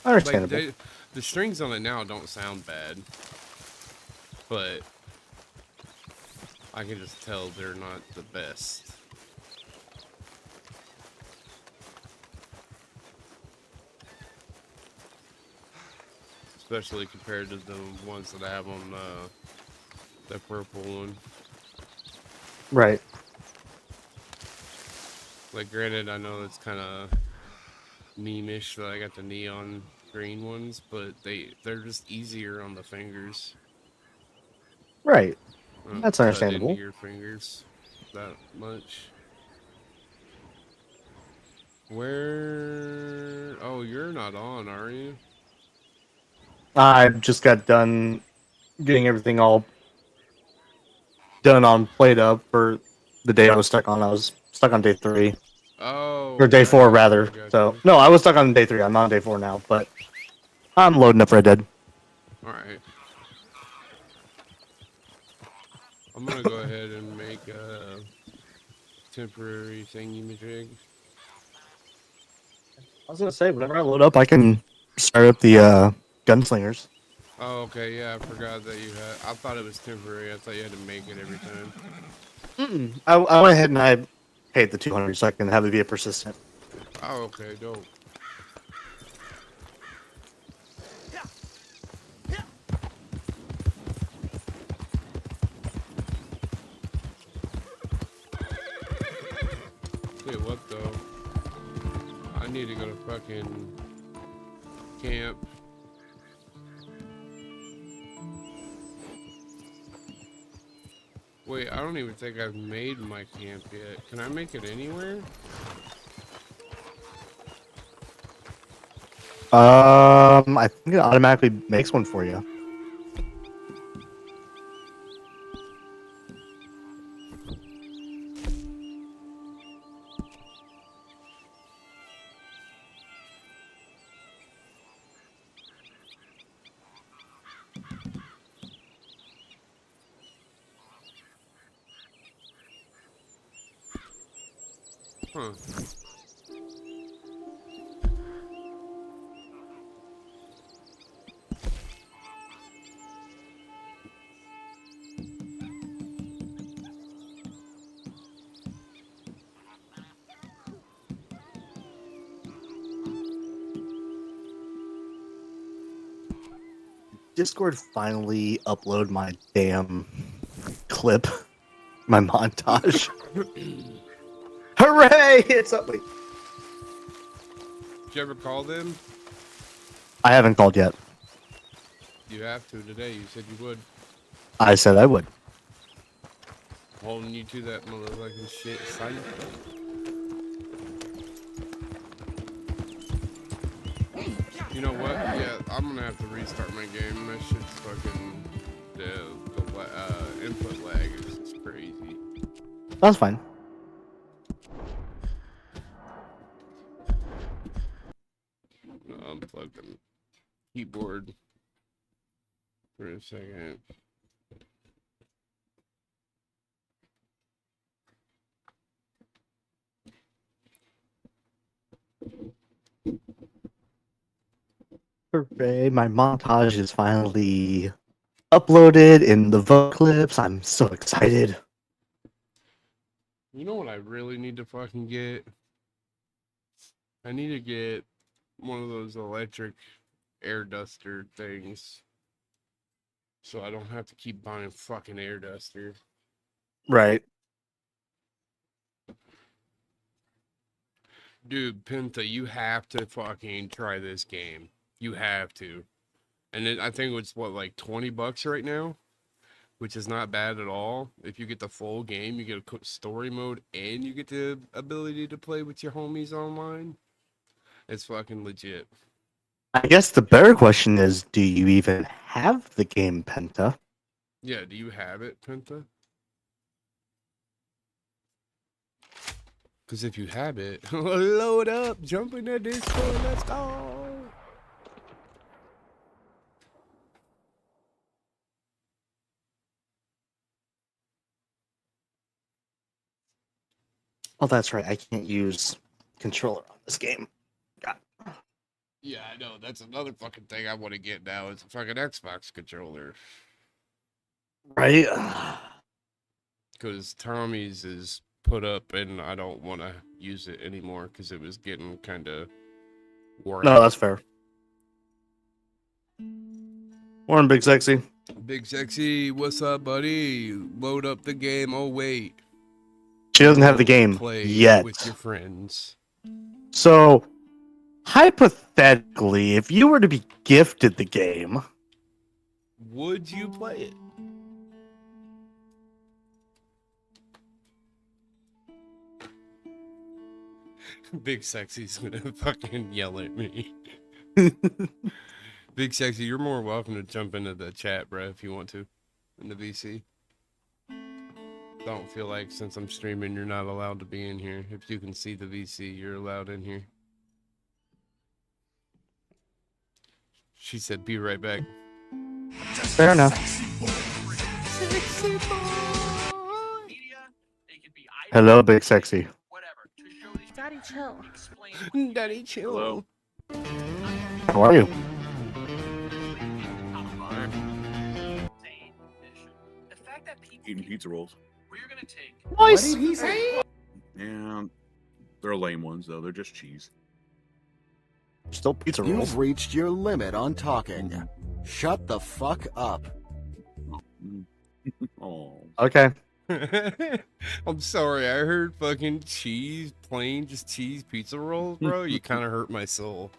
Like Understandable. the strings on it now don't sound bad, but I can just tell they're not the best. Especially compared to the ones that I have on the purple one. Right. Like, granted, I know it's kind of meme-ish that I got the neon green ones, but they're just easier on the fingers. Right. Don't That's cut understandable. into your fingers that much. Where? Oh, you're not on, are you? I just got done getting everything all done on Played Up for the day I was stuck on. I was stuck on day 3. Oh, Or day 4, rather. gotcha. So, no, I was stuck on day 3. I'm on day 4 now, but I'm loading up Red Dead. All right. I'm gonna go ahead and make a temporary thingy-majig. I was going to say, whenever I load up, I can start up the gunslingers. Oh, okay, yeah, I forgot that you had. I thought it was temporary. I thought you had to make it every time. I went ahead and I paid the 200 so I can have it be a persistent. Oh, okay, dope. Wait, what though? I need to go to fucking camp. Wait, I don't even think I've made my camp yet. Can I make it anywhere? I think it automatically makes one for you. Huh. Discord finally upload my damn clip, my montage. Hooray! It's up. Wait, Did you ever call them? I haven't called yet. You have to today. You said you would. I said I would. Holding you to that motherfucking shit, son. You know what? Yeah, I'm gonna have to restart my game. That shit's fucking the input lag is just crazy. That's fine. Unplug the keyboard for a second. Hooray! My montage is finally uploaded in the vote clips. I'm so excited. You know what I really need to fucking get? I need to get one of those electric air duster things. So I don't have to keep buying fucking air duster. Right. Dude, Penta, you have to fucking try this game. You have to. And I think it's what, like $20 right now? Which is not bad at all. If you get the full game, you get a story mode and you get the ability to play with your homies online. It's fucking legit. I guess the better question is, do you even have the game, Penta? Yeah, do you have it, Penta? Because if you have it, load up, jump in the Discord, let's go. Oh, that's right. I can't use controller on this game. God. Yeah, I know. That's another fucking thing I want to get now. It's a fucking Xbox controller. Right? Because Tommy's is put up and I don't want to use it anymore because it was getting kind of worn No, out. that's fair. Morning, Big Sexy. Big Sexy, what's up, buddy? Load up the game. Oh, wait. She doesn't have the game Play yet. with your friends. So, hypothetically, if you were to be gifted the game, Would you play it? Big Sexy's gonna fucking yell at me. Big Sexy, you're more welcome to jump into the chat, bro, if you want to. In the VC. Don't feel like since I'm streaming, you're not allowed to be in here. If you can see the VC, you're allowed in here. She said, be right back. fair enough. Hello, Big Sexy. Daddy, chill. Daddy, chill. Hello. How are you? Eating pizza rolls. Nice. What did he say? Yeah, they're lame ones though. They're just cheese. Still pizza rolls. You've reached your limit on talking. Shut the fuck up. Oh, Okay. I'm sorry, I heard fucking cheese, plain just cheese pizza rolls, bro. You kind of hurt my soul.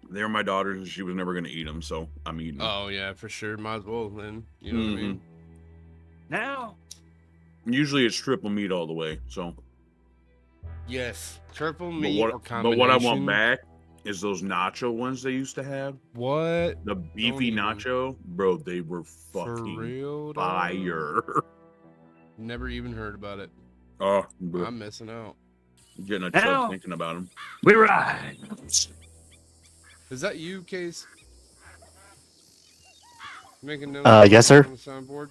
they're my daughters, and she was never gonna eat them, so I'm eating them. Oh yeah, for sure. Might as well then. You know what I mean? Now. Usually it's triple meat all the way. So, Yes, triple but meat or what combination. I want back is those nacho ones they used to have. What? The beefy even- nacho, bro. They were For fucking real? dog? fire. Never even heard about it. Oh, bro. I'm missing out. Getting a Ow. chub thinking about them. We ride. Is that you, Case? Making noise Yes, sir. on the soundboard?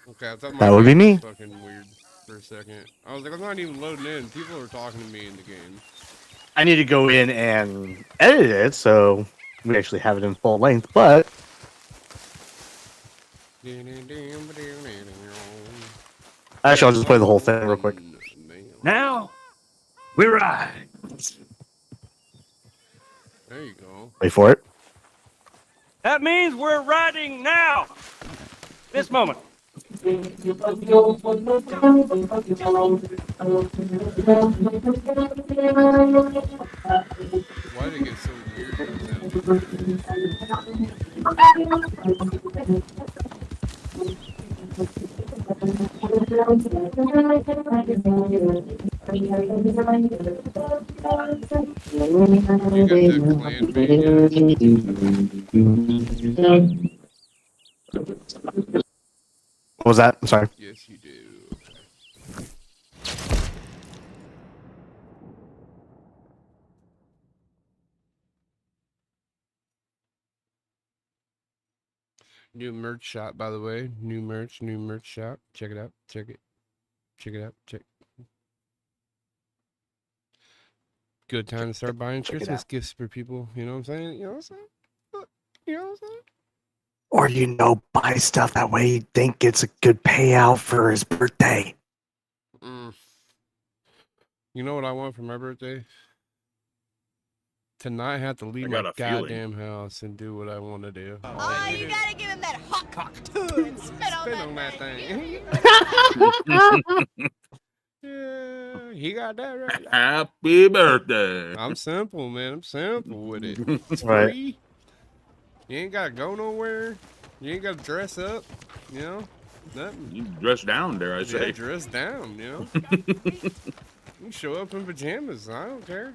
Okay, I thought my That would be mic me. was fucking weird. for a second. I was like, I'm not even loading in. People are talking to me in the game. I need to go in and edit it so we actually have it in full length, but actually I'll just play the whole thing real quick. Now we ride. There you go. Wait for it. That means we're riding now. This moment. Why did it get so weird? You got the clan mania. What was that? I'm sorry. Yes, you do. New merch shop, by the way. New merch shop. Check it out. Check it. Check it out. Check. Good time to start buying Christmas gifts for people. You know what I'm saying? You know what I'm saying? You know what I'm saying? Or buy stuff that way you think it's a good payout for his birthday. You know what I want for my birthday? To not have to leave got my a feeling. goddamn house and do what I want to do. Oh, you gotta give him that hot cocktail and spit on that thing. Yeah, he got that right. Happy birthday. I'm simple, man. I'm simple with it. It's Right. free. You ain't gotta go nowhere. You ain't gotta dress up. You know, nothing. You dress down, dare I Yeah, say. dress down. You know, you can show up in pajamas. I don't care.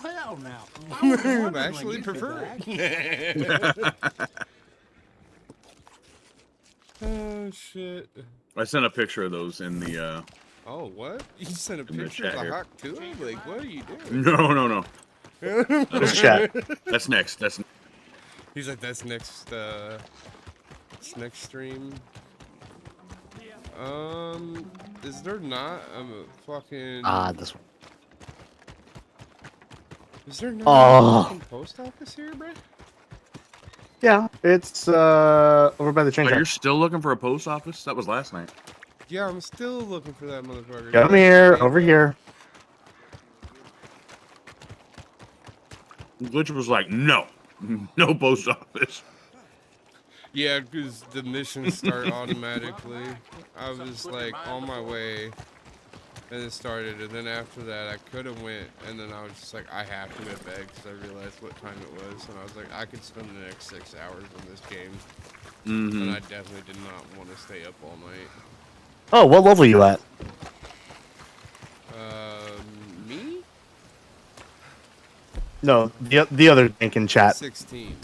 Well, now. I actually prefer it. Oh shit. I sent a picture of those in the. Oh, what? You sent a In the picture of chat the here. hawk too? Like, what are you doing? No. Just chat. That's next. That's He's like, that's next, stream. Is there not a fucking... This one. Is there not Oh. a fucking post office here, bro? Yeah, it's over by the train Oh, track. you're still looking for a post office? That was last night. Yeah, I'm still looking for that motherfucker. Come here, over here. Glitch was like, no post office. Yeah, because the missions start automatically. I was like on my way, and it started, and then after that I could have went, and then I was just like, I have to go to bed because I realized what time it was, and I was like, I could spend the next 6 hours on this game, and I definitely did not want to stay up all night. Oh, what level are you at? Me? No, the other link in chat. 16.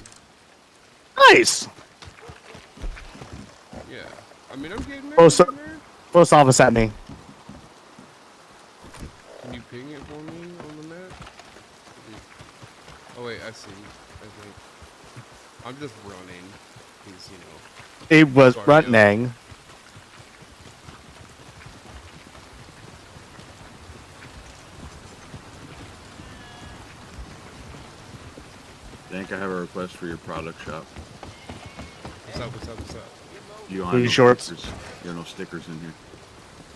Nice. Yeah. I mean, I'm getting there. Post, getting there. post office at me. Can you ping it for me on the map? Oh wait, I see. I think. I'm just running. Because, you know. It was Sorry, running. I think I have a request for your product shop. What's up, what's up, what's up? You don't Booty have no shorts. stickers. There are no stickers in here.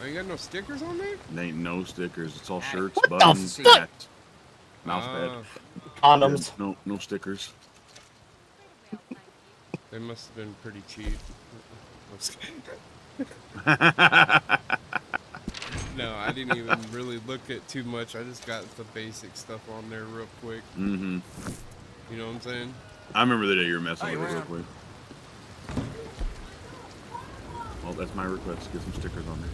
Oh, you got no stickers on there? There ain't no stickers. It's all shirts, What the buttons, fuck? hats, mouse pad. Condoms. Yeah, no stickers. They must have been pretty cheap. I'm just kidding. No, I didn't even really look at too much. I just got the basic stuff on there real quick. Mm-hmm. You know what I'm saying? I remember the day you were messing with it real quick. Well, that's my request. Get some stickers on there.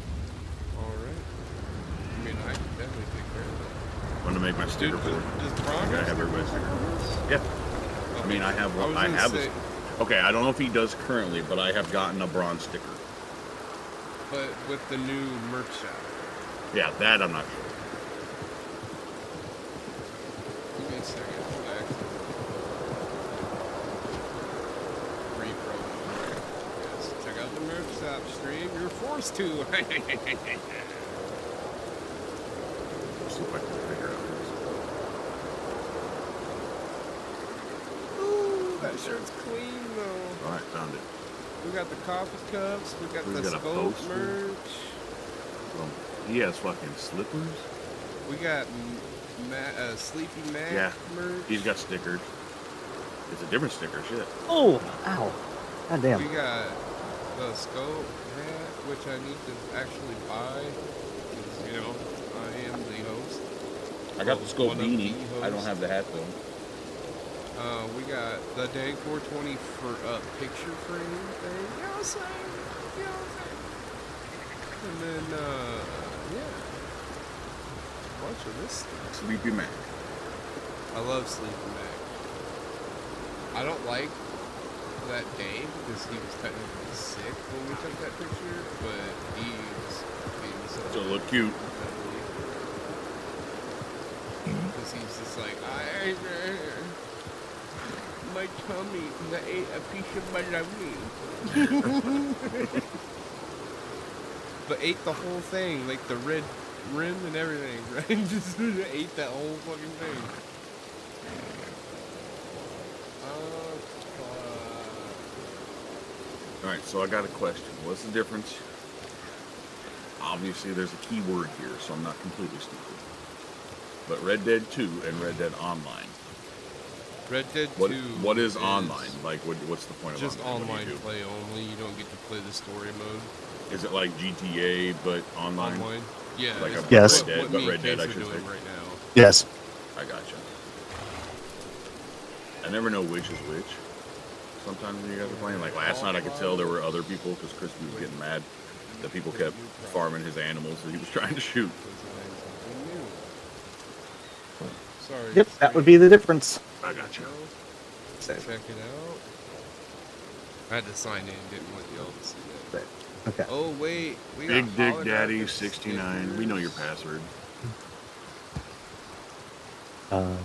Alright. I mean, I can definitely take care of that. Want to make my sticker Dude, for it. does Bron Gotta have have everybody stickers on this? Yeah. I mean, I have was one. I gonna have. say- Okay, I don't know if he does currently, but I have gotten a bronze sticker. But with the new merch shop. Yeah, that I'm not sure. Give me a second. Free promo. Yes, check out the merch shop stream. game. You're forced to. See if I can figure out this. Ooh, that shirt's clean though. All right, found it. We got the coffee cups. We got We the got a scope poster. merch. Well, he has fucking slippers. We got Sleepy Mac Yeah. merch. He's got stickers. It's a different sticker, shit. Oh, ow. God damn. We got the scope hat, which I need to actually buy. Because, you know, I am the host. I got the scope One of beanie. the I don't hosts. have the hat though. We got the Dang 420 for picture frame thing. You know what I'm saying? You know what I'm saying? And then, yeah. A bunch of this stuff. Sleepy Mac. I love Sleepy Mac. I don't like that day because he was technically sick when we took that picture, but he was being so To look cute. because he's just like, my tummy, I ate a piece of my tummy. But ate the whole thing, like the red rim and everything, right? Just ate that whole fucking thing. Alright, so I got a question. What's the difference? Obviously, there's a key word here, so I'm not completely stupid. But Red Dead 2 and Red Dead Online. Red Dead 2. What is online? Like, what's the point of Just online? What online do you do? play only. You don't get to play the story mode. Is it like GTA, but online? Online? Yeah. Like it's a Yes. What, Red Dead, what but me Red and Dead, Case I are should doing say. right now. Yes. I never know which is which. Sometimes when you guys are playing, like last night I could tell there were other people because Crispy was getting mad that people kept farming his animals that he was trying to shoot. Sorry. Yep, that would be the difference. I got you. Check it out. I had to sign in, didn't want y'all to see that. Okay. Oh wait, we got Big Dick Daddy holographic 69. We know your stickers. password. Uh,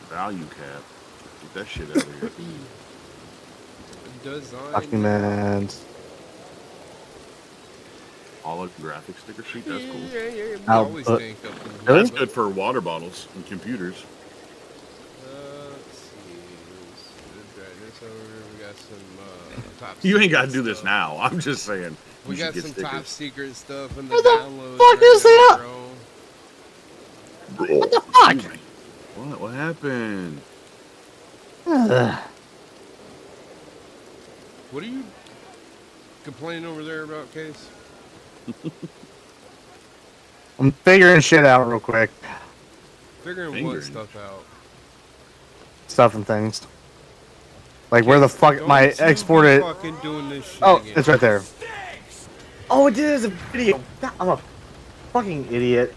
Value cap. Get that shit out of here. Design. documents. Holographic sticker sheet. That's cool. Yeah. We I'll always put- think up in Really? That's good for water bottles and computers. Let's see. Drag this over. We got some top. You ain't got to secret do this stuff. now. I'm just saying. We you should got get some stickers. top secret stuff in the What the downloads. fuck is right now, that? bro. What the fuck? Excuse me. What happened? What are you complaining over there about, Case? I'm figuring shit out real quick. Figuring what Fingering. stuff out. Stuff and things. Like where the fuck Don't my you be exported. fucking doing this shit Oh, again. it's right there. Oh, it is a video. God, I'm a fucking idiot.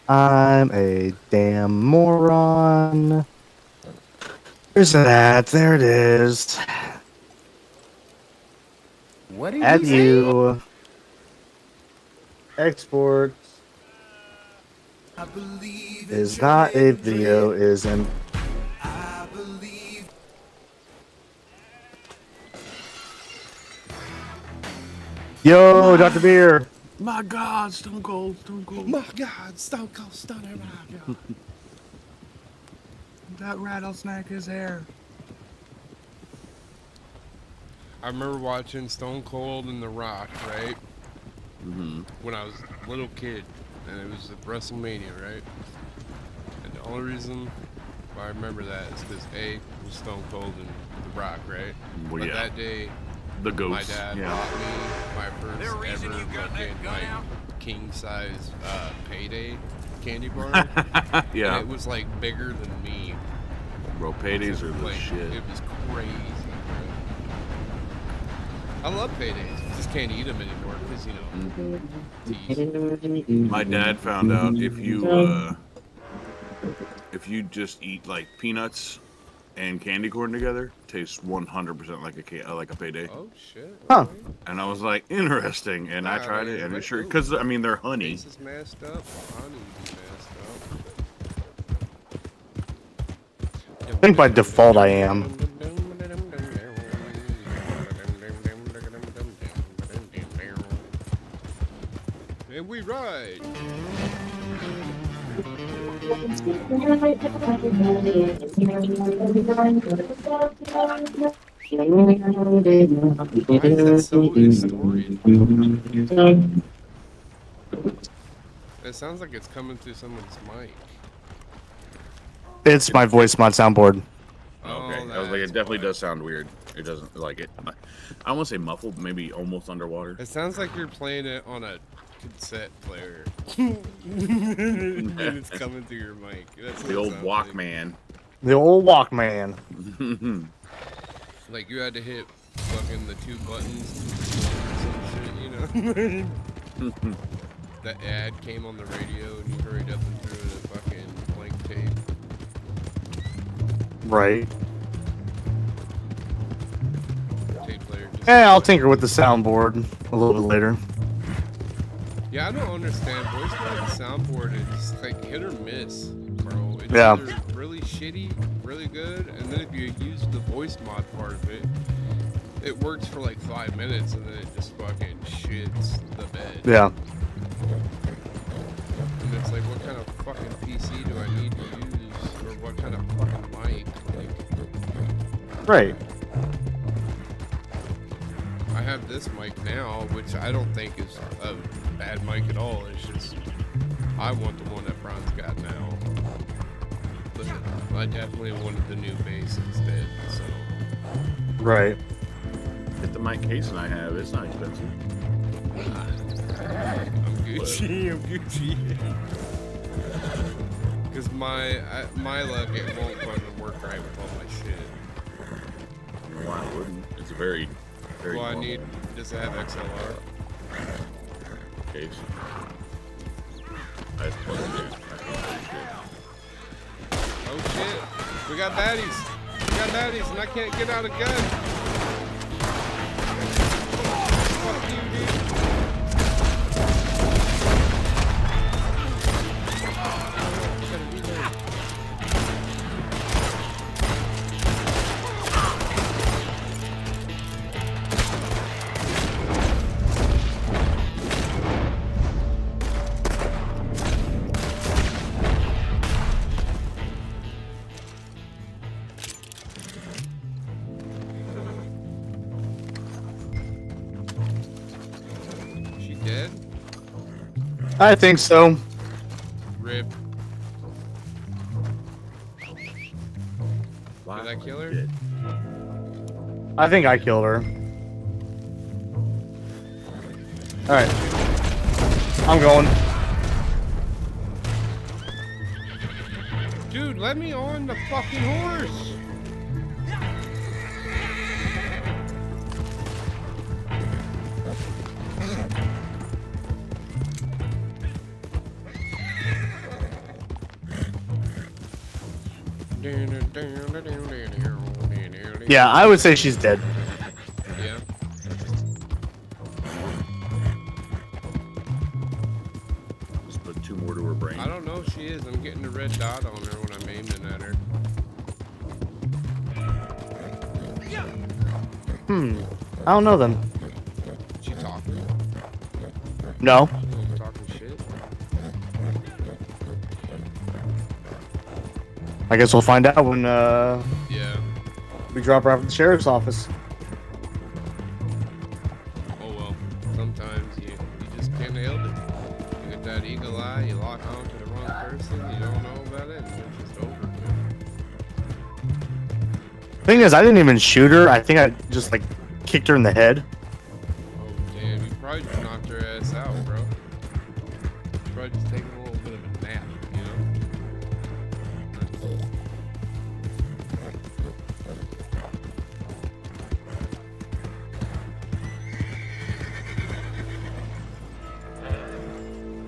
I'm a damn moron. Where's that? There it is. What did Add you say? you. Export is not a video, is an. Yo, Dr. Beer. My God, Stone Cold, Stone Cold. My God, Stone Cold Stunner Roger. That rattlesnake is here. I remember watching Stone Cold and The Rock, right? Mm-hmm. When I was a little kid, and it was at WrestleMania, right? And the only reason why I remember that is because A, it was Stone Cold and The Rock, right? Well, But yeah. that day, The my ghost. dad Yeah. bought me my first ever fucking like king size payday candy bar. And Yeah. it was like bigger than me. Bro, paydays are the Like, shit. it was crazy, bro. I love paydays. Just can't eat them anymore because, you know, tease. My dad found out if you just eat like peanuts and candy corn together, tastes 100% like a payday. Oh, shit. Huh. okay. And I was like, interesting. And I tried it, and it sure, because I mean they're honey. Face is messed up. Honey be messed up. think by default I am. And we ride. Why is that so distorted? It sounds like it's coming through someone's mic. It's my voice mod soundboard. Okay, I was like, it definitely does sound weird. It doesn't like it. I won't say muffled, maybe almost underwater. It sounds like you're playing it on a cassette player. And it's coming through your mic. That's what The it old sounds Walkman. The old Walkman. Like you had to hit fucking the 2 buttons or some shit, you know? That ad came on the radio and you hurried up and threw the fucking blank tape. Right. Tape player. I'll tinker with the soundboard a little bit later. Yeah, I don't understand. Voice mod soundboard is like hit or miss, bro. It's Yeah. either really shitty, really good, and then if you use the voice mod part of it, it works for like 5 minutes and then it just fucking shits the bed. Yeah. And it's like, what kind of fucking PC do I need to use? Or what kind of fucking mic? Like, Right. I have this mic now, which I don't think is a bad mic at all. It's just, I want the one that Brian's got now. But I definitely wanted the new bass instead, so. Right. Get the mic casing I have. It's not expensive. I'm Gucci, I'm Gucci. Because my luck, it won't fucking work right with all my shit. Why wouldn't? It's a very, very. Well, I normal need, does it have XLR? case. I just plugged it in. I can't do shit. Oh shit, we got baddies. We got baddies and I can't get out a gun. Fuck you, dude. She dead? I think so. Rip. Did I kill her? I think I killed her. Alright. I'm going. Dude, let me on the fucking horse! Yeah, I would say she's dead. Yeah. Just put 2 more to her brain. I don't know if she is. I'm getting the red dot on her when I'm aiming at her. I don't know them. She talking? No. Talking shit? I guess we'll find out when Yeah. we drop her off at the sheriff's office. Oh well. Sometimes you just can't help it. You get that eagle eye, you lock on to the wrong person, you don't know about it, and it's just over. Thing is, I didn't even shoot her. I think I just like kicked her in the head. Oh damn, you probably just knocked her ass out, bro. You probably just taking a little bit of a nap, you know?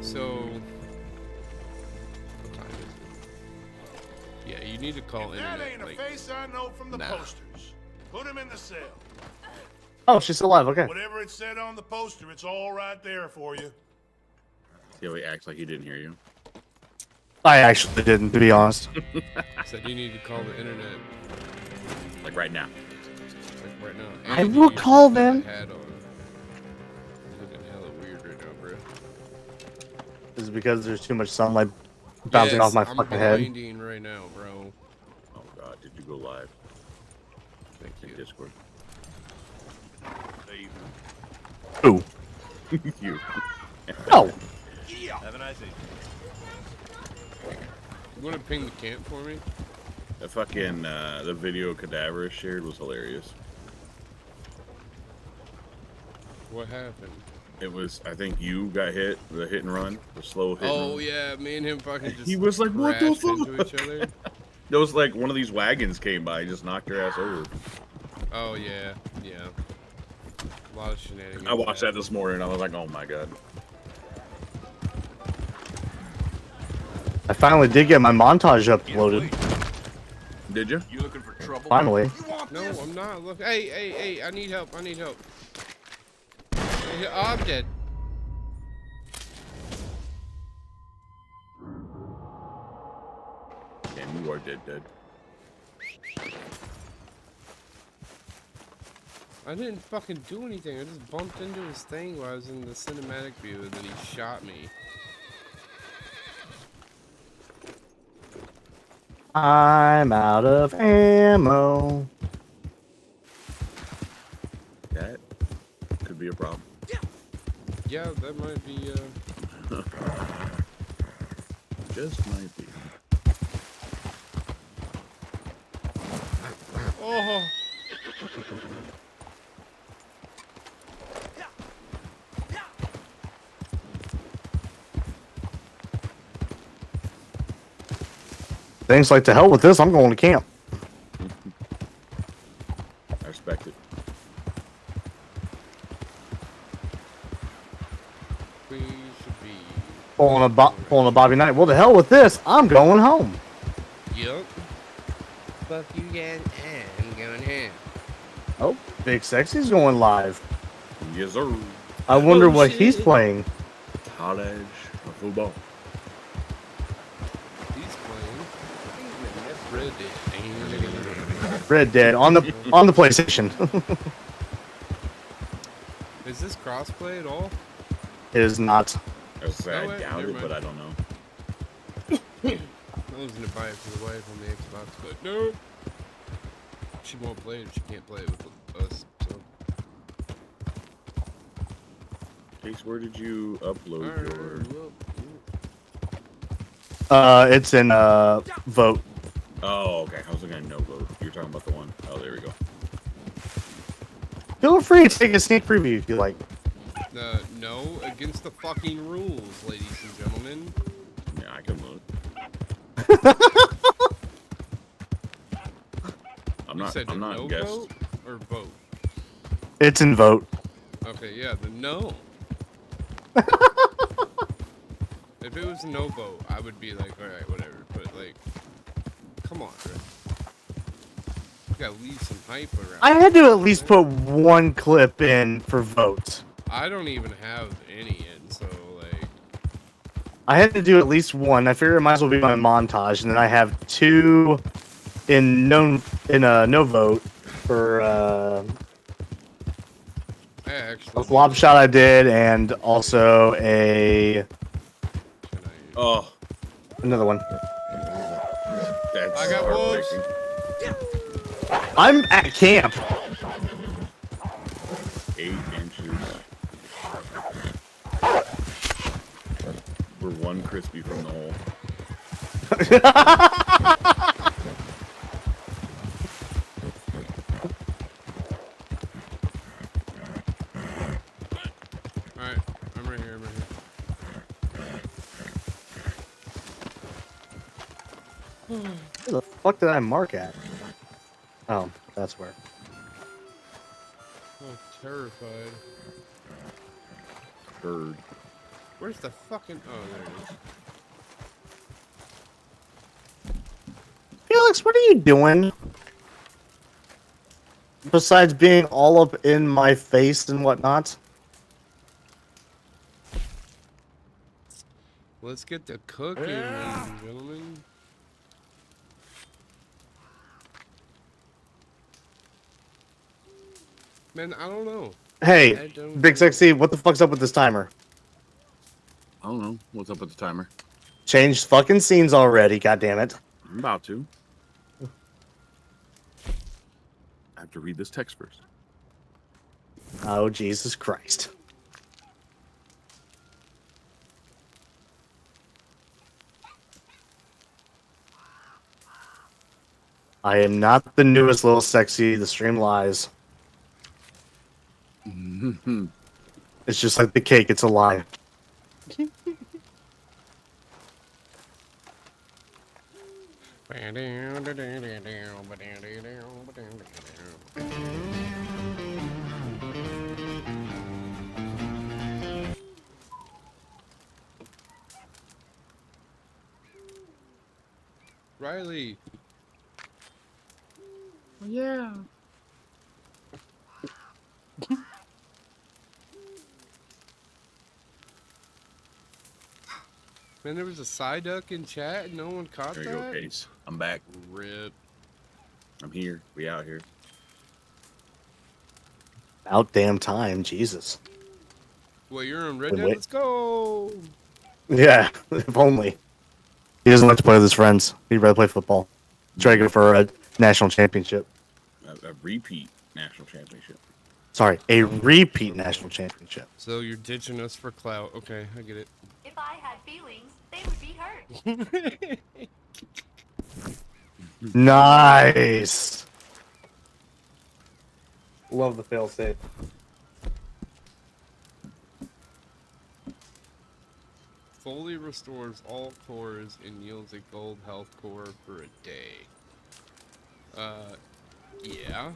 So, what time is it? Yeah, you need to call That internet. ain't a Like, face I know from the nah. posters. Put him in the cell. Oh, she's still alive. Okay. Whatever it said on the poster, it's all right there for you. See how he acts like he didn't hear you. I actually didn't, to be honest. Said you need to call the internet, Like right now. like right now. I And will you call just put them. the hat on. Looking hella weird right now, bro. This is because there's too much sunlight bouncing Yes, off my I'm fucking head. blinding right now, bro. Oh god, did you go live? Thank In you. Discord. Ooh. You. No. Have a nice evening. You want to ping the camp for me? The fucking the video Cadaver shared was hilarious. What happened? It was, I think you got hit, the hit and run, the slow hit. and Oh run. yeah, me and him fucking just. He was like, "What the crashed fuck?" into each other. There was like one of these wagons came by, just knocked your ass over. Oh yeah, yeah. A lot of shenanigans. I watched that this morning. I was like, "Oh my god." I finally did get my montage uploaded. Did you? You looking for trouble? Finally. No, I'm not. Look, hey! I need help! I need help! Oh, I'm dead. And you are dead. I didn't fucking do anything. I just bumped into his thing while I was in the cinematic view, and then he shot me. I'm out of ammo. That could be a problem. Yeah, that might be. Just might be. Oh. Things like to hell with this. I'm going to camp. I respect it. We should be. Pulling a Bobby Knight. Well, the hell with this. I'm going home. Yup. Fuck you guys, I'm going home. Oh, Big Sexy's going live. Yes, sir. I wonder Oh, what shit. he's playing. College of football. He's playing. Red Dead. Red Dead on the PlayStation. Is this crossplay at all? It is not. I was saying, Oh, I wait, doubt never it, mind. but I don't know. I was gonna buy it for the wife on the Xbox, but no. She won't play it. She can't play it with us. So. Case, where did you upload your? Well, It's in vote. Oh, okay. I was looking at no vote. You're talking about the one. Oh, there we go. Feel free to take a sneak preview if you like. no, against the fucking rules, ladies and gentlemen. Yeah, I can look. I'm You not. said I'm not no guest. vote or vote? It's in vote. Okay, yeah, the no. If it was a no vote, I would be like, all right, whatever. But like, come on, bro. You gotta leave some hype around. I had to at least put one clip in for votes. I don't even have any in, so like, I had to do at least one. I figured it might as well be my montage, and then I have two in no vote for I a actually. flop shot I did, and also Oh, another one. that's I got wolves. heartbreaking. I'm at camp. 8 inches. We're one crispy from the hole. Alright, I'm right here, Where the fuck did I mark at? Oh, that's where. Oh, terrified. Bird. Where's the fucking... Oh, there it is. Felix, what are you doing? Besides being all up in my face and whatnot. Let's get to cooking, ladies and gentlemen. Man, I don't know. I Hey, don't Big know. Sexy, what the fuck's up with this timer? I don't know. What's up with the timer? Changed fucking scenes already, goddammit. I'm about to. I have to read this text first. Oh, Jesus Christ. I am not the newest little sexy. The stream lies. It's just like the cake. It's a lie. Riley. Yeah. Man, there was a Psyduck in chat and no one caught There that? you go, Case. I'm back. Rip. I'm here. We out here. About damn time. Jesus. Well, you're on Red Wait, Dead. wait. Let's go. Yeah, if only. He doesn't like to play with his friends. He'd rather play football. Try to go for a national championship. A repeat national championship. Sorry, a repeat national championship. So you're ditching us for clout. Okay, I get it. If I had feelings, they would be hurt. Nice. Love the failsafe. Fully restores all cores and yields a gold health core for a day. Yeah.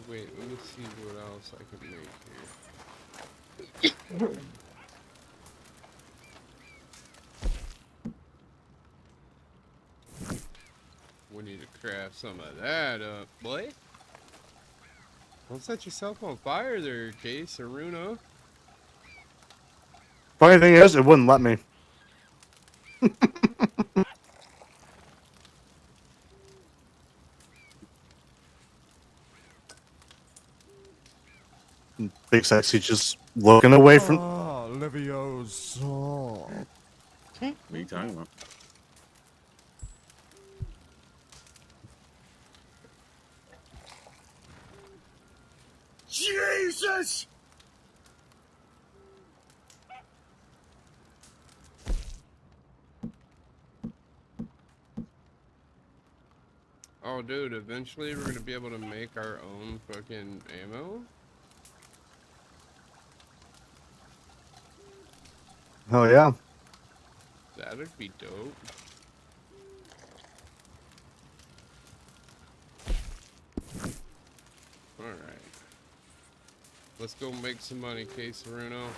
Wait, let me see what else I can make here. We need to craft some of that up, boy. Don't set yourself on fire there, Case or Runo. Funny thing is, it wouldn't let me. Big Sexy just looking away from. Leviosa. What are you talking about? Jesus! Oh, dude, eventually we're gonna be able to make our own fucking ammo. Oh yeah. That'd be dope. Alright. Let's go make some money, Case Runo.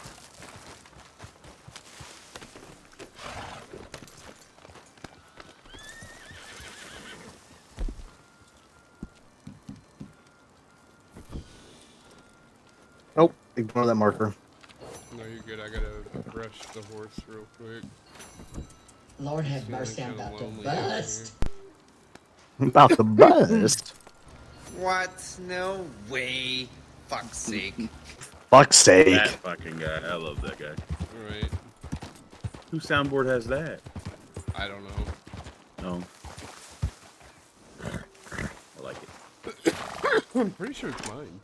Oh, ignore that marker. No, you're good. I gotta brush the horse real quick. Lord have Feeling mercy, I'm kinda about to lonely down bust. About the bust. What? No way. Fuck's sake. Fuck's sake. That fucking guy. I love that guy. Alright. Whose soundboard has that? I don't know. No. I like it. I'm pretty sure it's mine.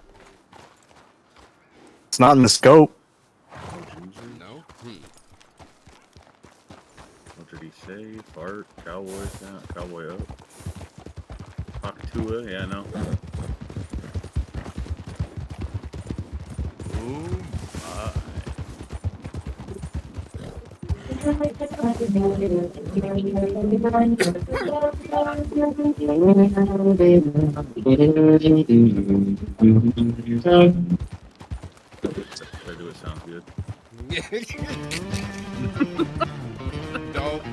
It's not in the scope. Oh, Jesus. No? What did he say? Fart, cowboy sound, cowboy up. Cockatoo, yeah, no. Oh If I do it sounds good. Dope.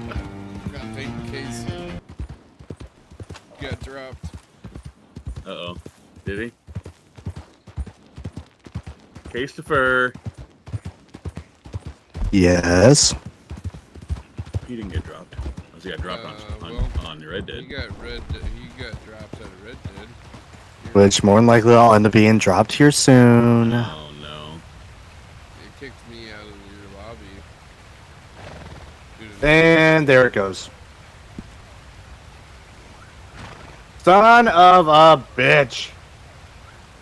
Got big Case. dropped. Uh-oh. Did he? Christopher. Yes. He didn't get dropped. He got dropped on Red Dead. He got dropped out of Red Dead. Which more than likely I'll end up being dropped here soon. Oh no. It kicked me out of your lobby. And there it goes. Son of a bitch.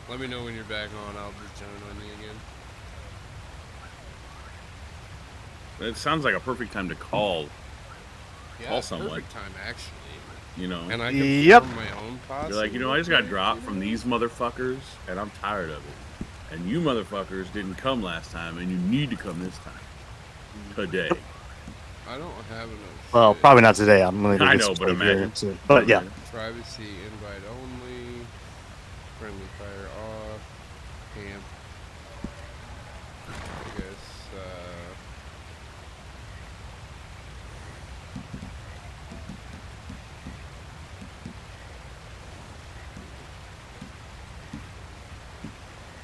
Let me know when you're back on. I'll just join on you again. It sounds like a perfect time to call. Yeah, Call someone. perfect time actually. You know. And I can form my own posse. You're like, I just got dropped from these motherfuckers, and I'm tired of it. And you motherfuckers didn't come last time, and you need to come this time. Today. I don't have enough. Well, probably not today. I'm going to I get know, some but sleep here imagine. soon. But yeah. Privacy invite only. Friendly fire off. Camp. I guess.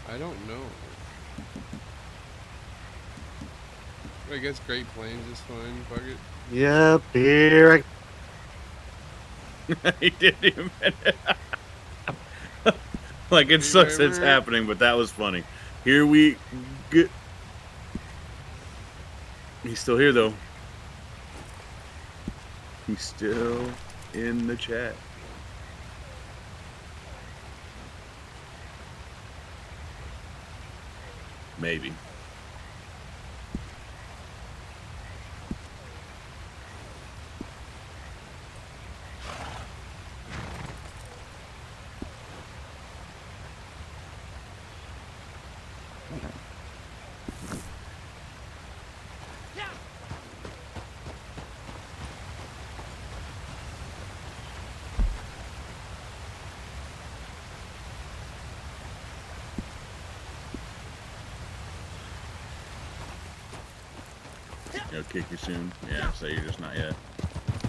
I don't know. I guess Great Plains is fine. Fuck it. Yep, here He didn't even. Like, it sucks it's happening, but that was funny. Here we go. He's still here, though. He's still in the chat. Maybe. He'll kick you soon. Yeah, so you're just not yet.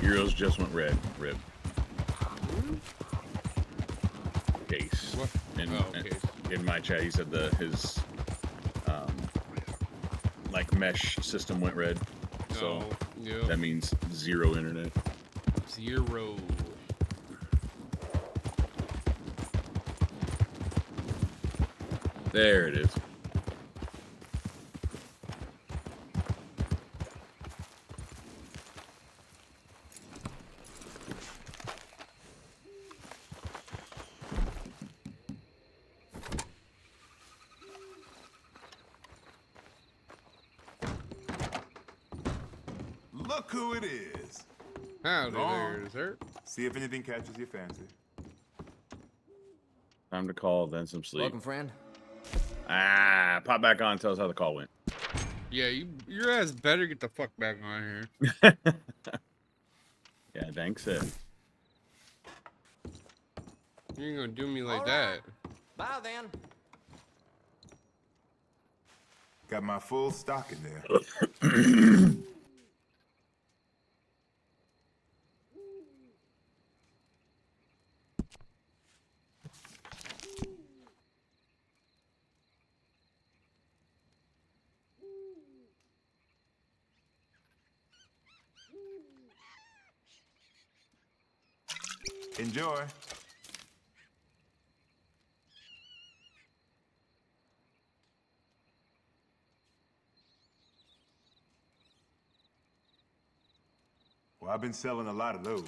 Heroes just went red. Rib. Case. What? In my chat, he said his like mesh system went red. So that means zero internet. Zero. There it is. Look who it is. Howdy Go there, on. dessert. See if anything catches your fancy. Time to call, then some sleep. Welcome, friend. Pop back on. Tell us how the call went. Yeah, your ass better get the fuck back on here. Yeah, thanks. Said. You ain't gonna do me like that. Bye then. Got my full stock in there. Enjoy. Well, I've been selling a lot of those.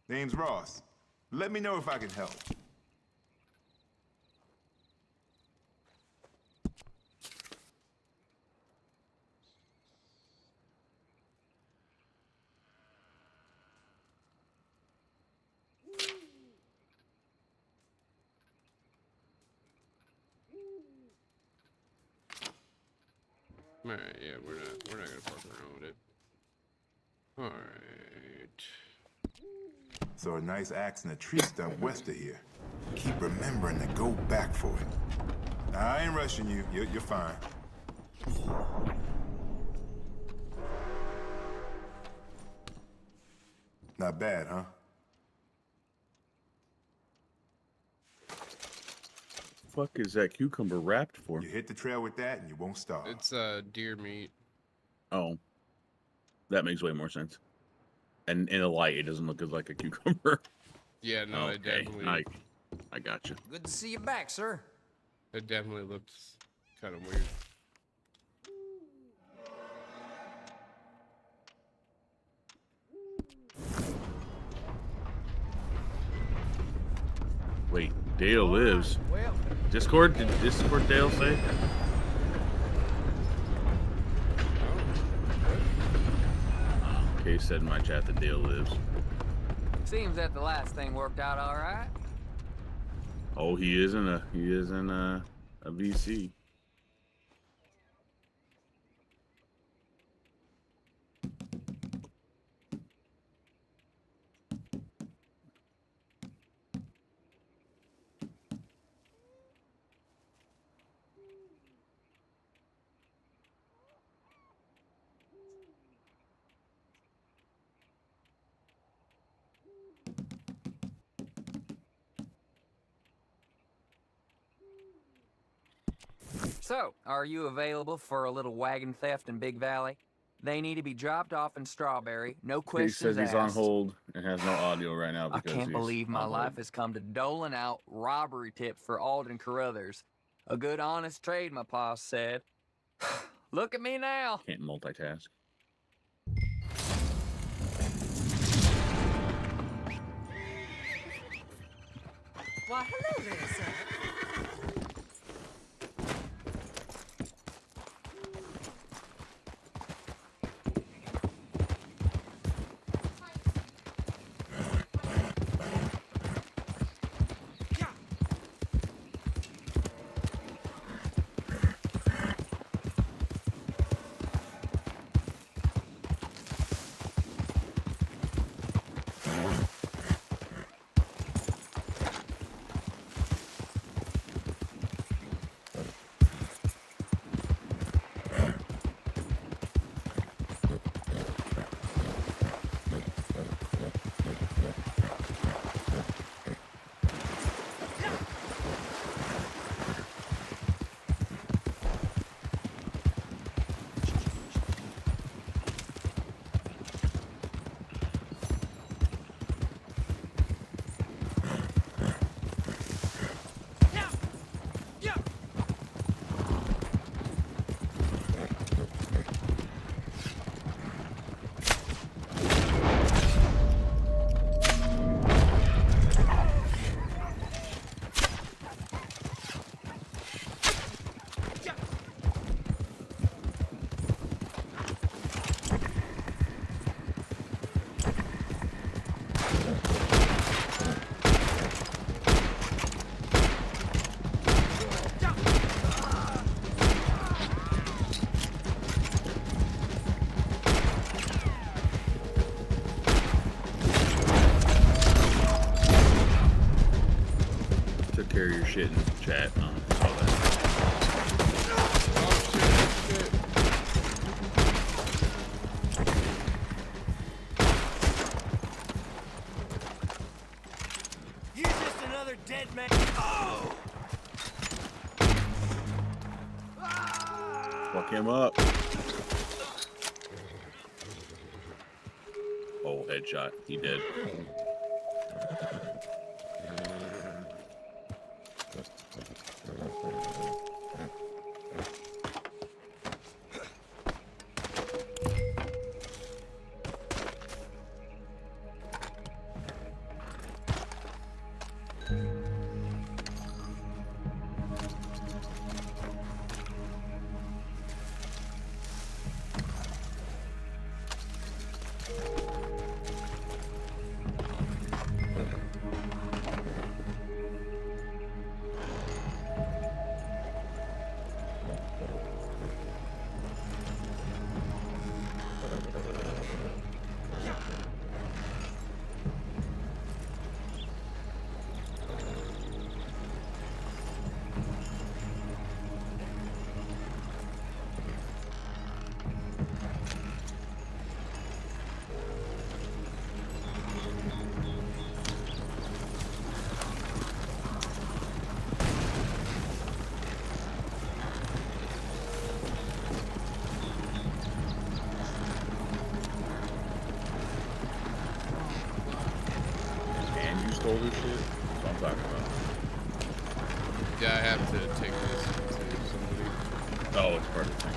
Name's Ross. Let me know if I can help. All right, yeah, we're not gonna fuck around with it. All right. So a nice axe and a tree stump west of here. Keep remembering to go back for it. Now, I ain't rushing you. You're fine. Not bad, huh? Fuck is that cucumber wrapped for? You hit the trail with that and you won't starve. It's deer meat. Oh, that makes way more sense. And in the light, it doesn't look as like a cucumber. Yeah, no, it Okay, definitely. I got you. Good to see you back, sir. It definitely looks kind of weird. Wait, Dale lives. Well, Discord? Did Discord Dale say? Okay, said in my chat that Dale lives. seems that the last thing worked out all right. Oh, he is in a VC. So, are you available for a little wagon theft in Big Valley? They need to be dropped off in Strawberry. No He questions says he's on asked. hold and has no audio right now I because can't he's believe my on life hold. has come to doling out robbery tips for Alden Carruthers. A good honest trade, my pa said. Look at me now. Can't multitask. Why, hello there, sir. Took care of your shit in chat. Saw that. You're just another dead man. Oh! Fuck him up. Oh, headshot. He dead. talking about. Yeah, I have to take this to somebody. Oh, it's part of the thing.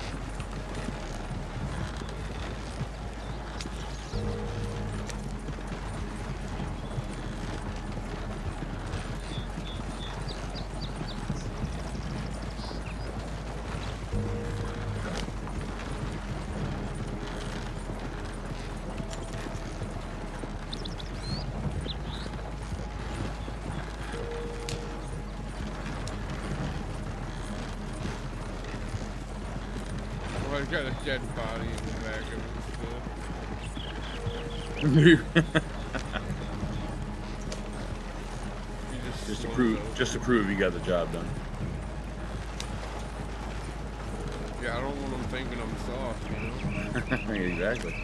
Oh, I got a dead body in the back of it still. just to prove you got the job done. Yeah, I don't want them thinking I'm soft, you know? Exactly.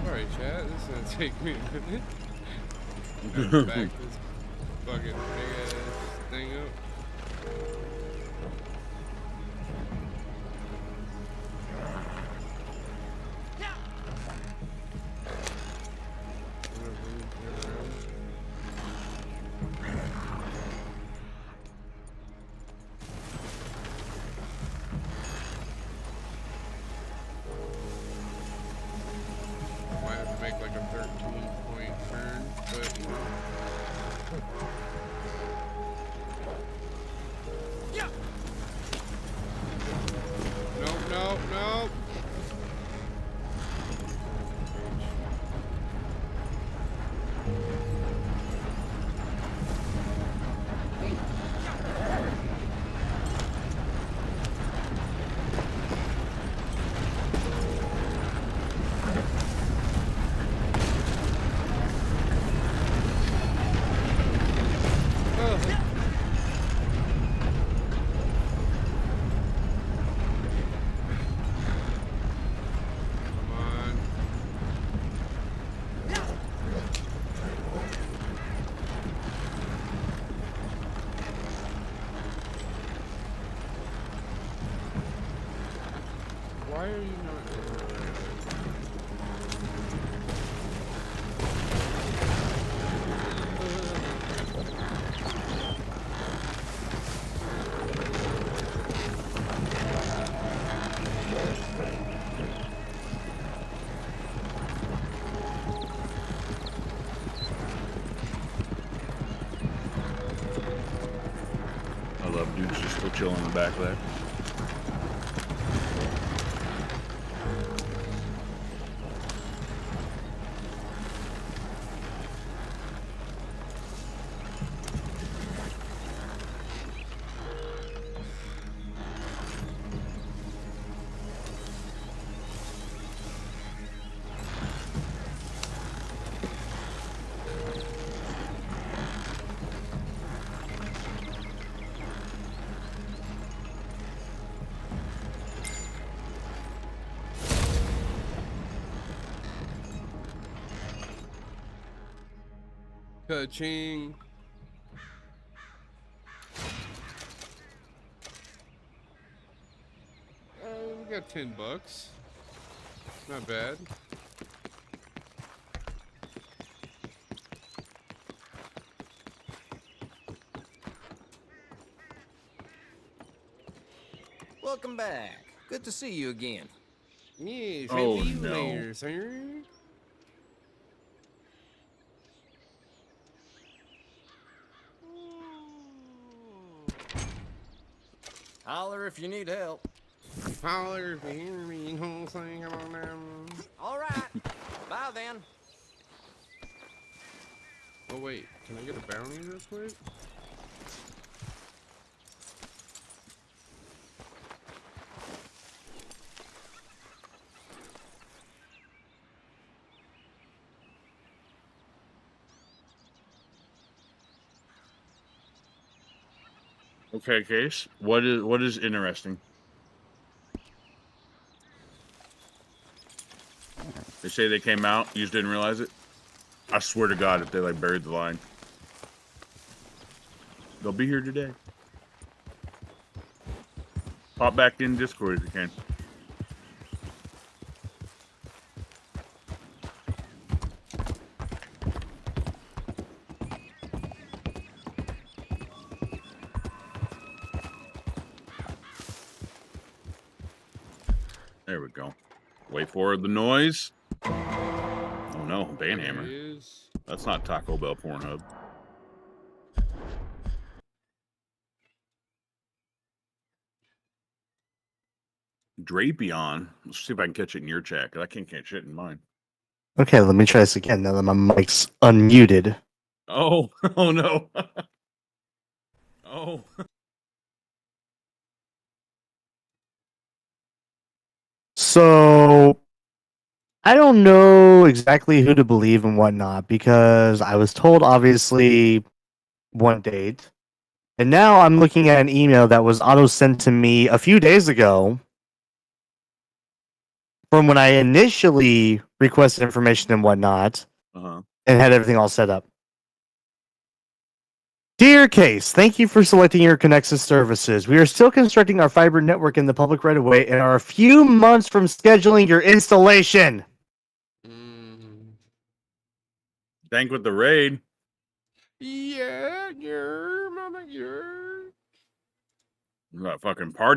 Alright, chat, this is gonna take me a minute. Gotta back this fucking big ass thing up. Might have to make like a 13-point turn, but you know. Nope, nope, nope. Why are you not? I love dudes just still chilling in the back there. Ka-ching. $10. Not bad. Welcome back. Good to see you again. Yes, Oh, hello no. there, sir. Holler if you need help. Holler if you hear me, you know what I'm saying? Come on down. All right. Bye then. Oh, wait. Can I get a bounty real quick? Okay, Case. What is interesting? They say they came out. You just didn't realize it. I swear to God, if they like buried the line, they'll be here today. Pop back in Discord if you can. There we go. Wait for the noise. Oh no, Banhammer. That's not Taco Bell Pornhub. Drapion. Let's see if I can catch it in your chat, because I can't catch it in mine. Okay, let me try this again now that my mic's unmuted. Oh, oh no. Oh. So I don't know exactly who to believe and whatnot because I was told obviously one date. And now I'm looking at an email that was auto sent to me a few days ago from when I initially requested information and whatnot Uh-huh. and had everything all set up. Dear Case, thank you for selecting your Connexus services. We are still constructing our fiber network in the public right of way and are a few months from scheduling your installation. Thank with the raid. Yeah, mama, yeah. That fucking party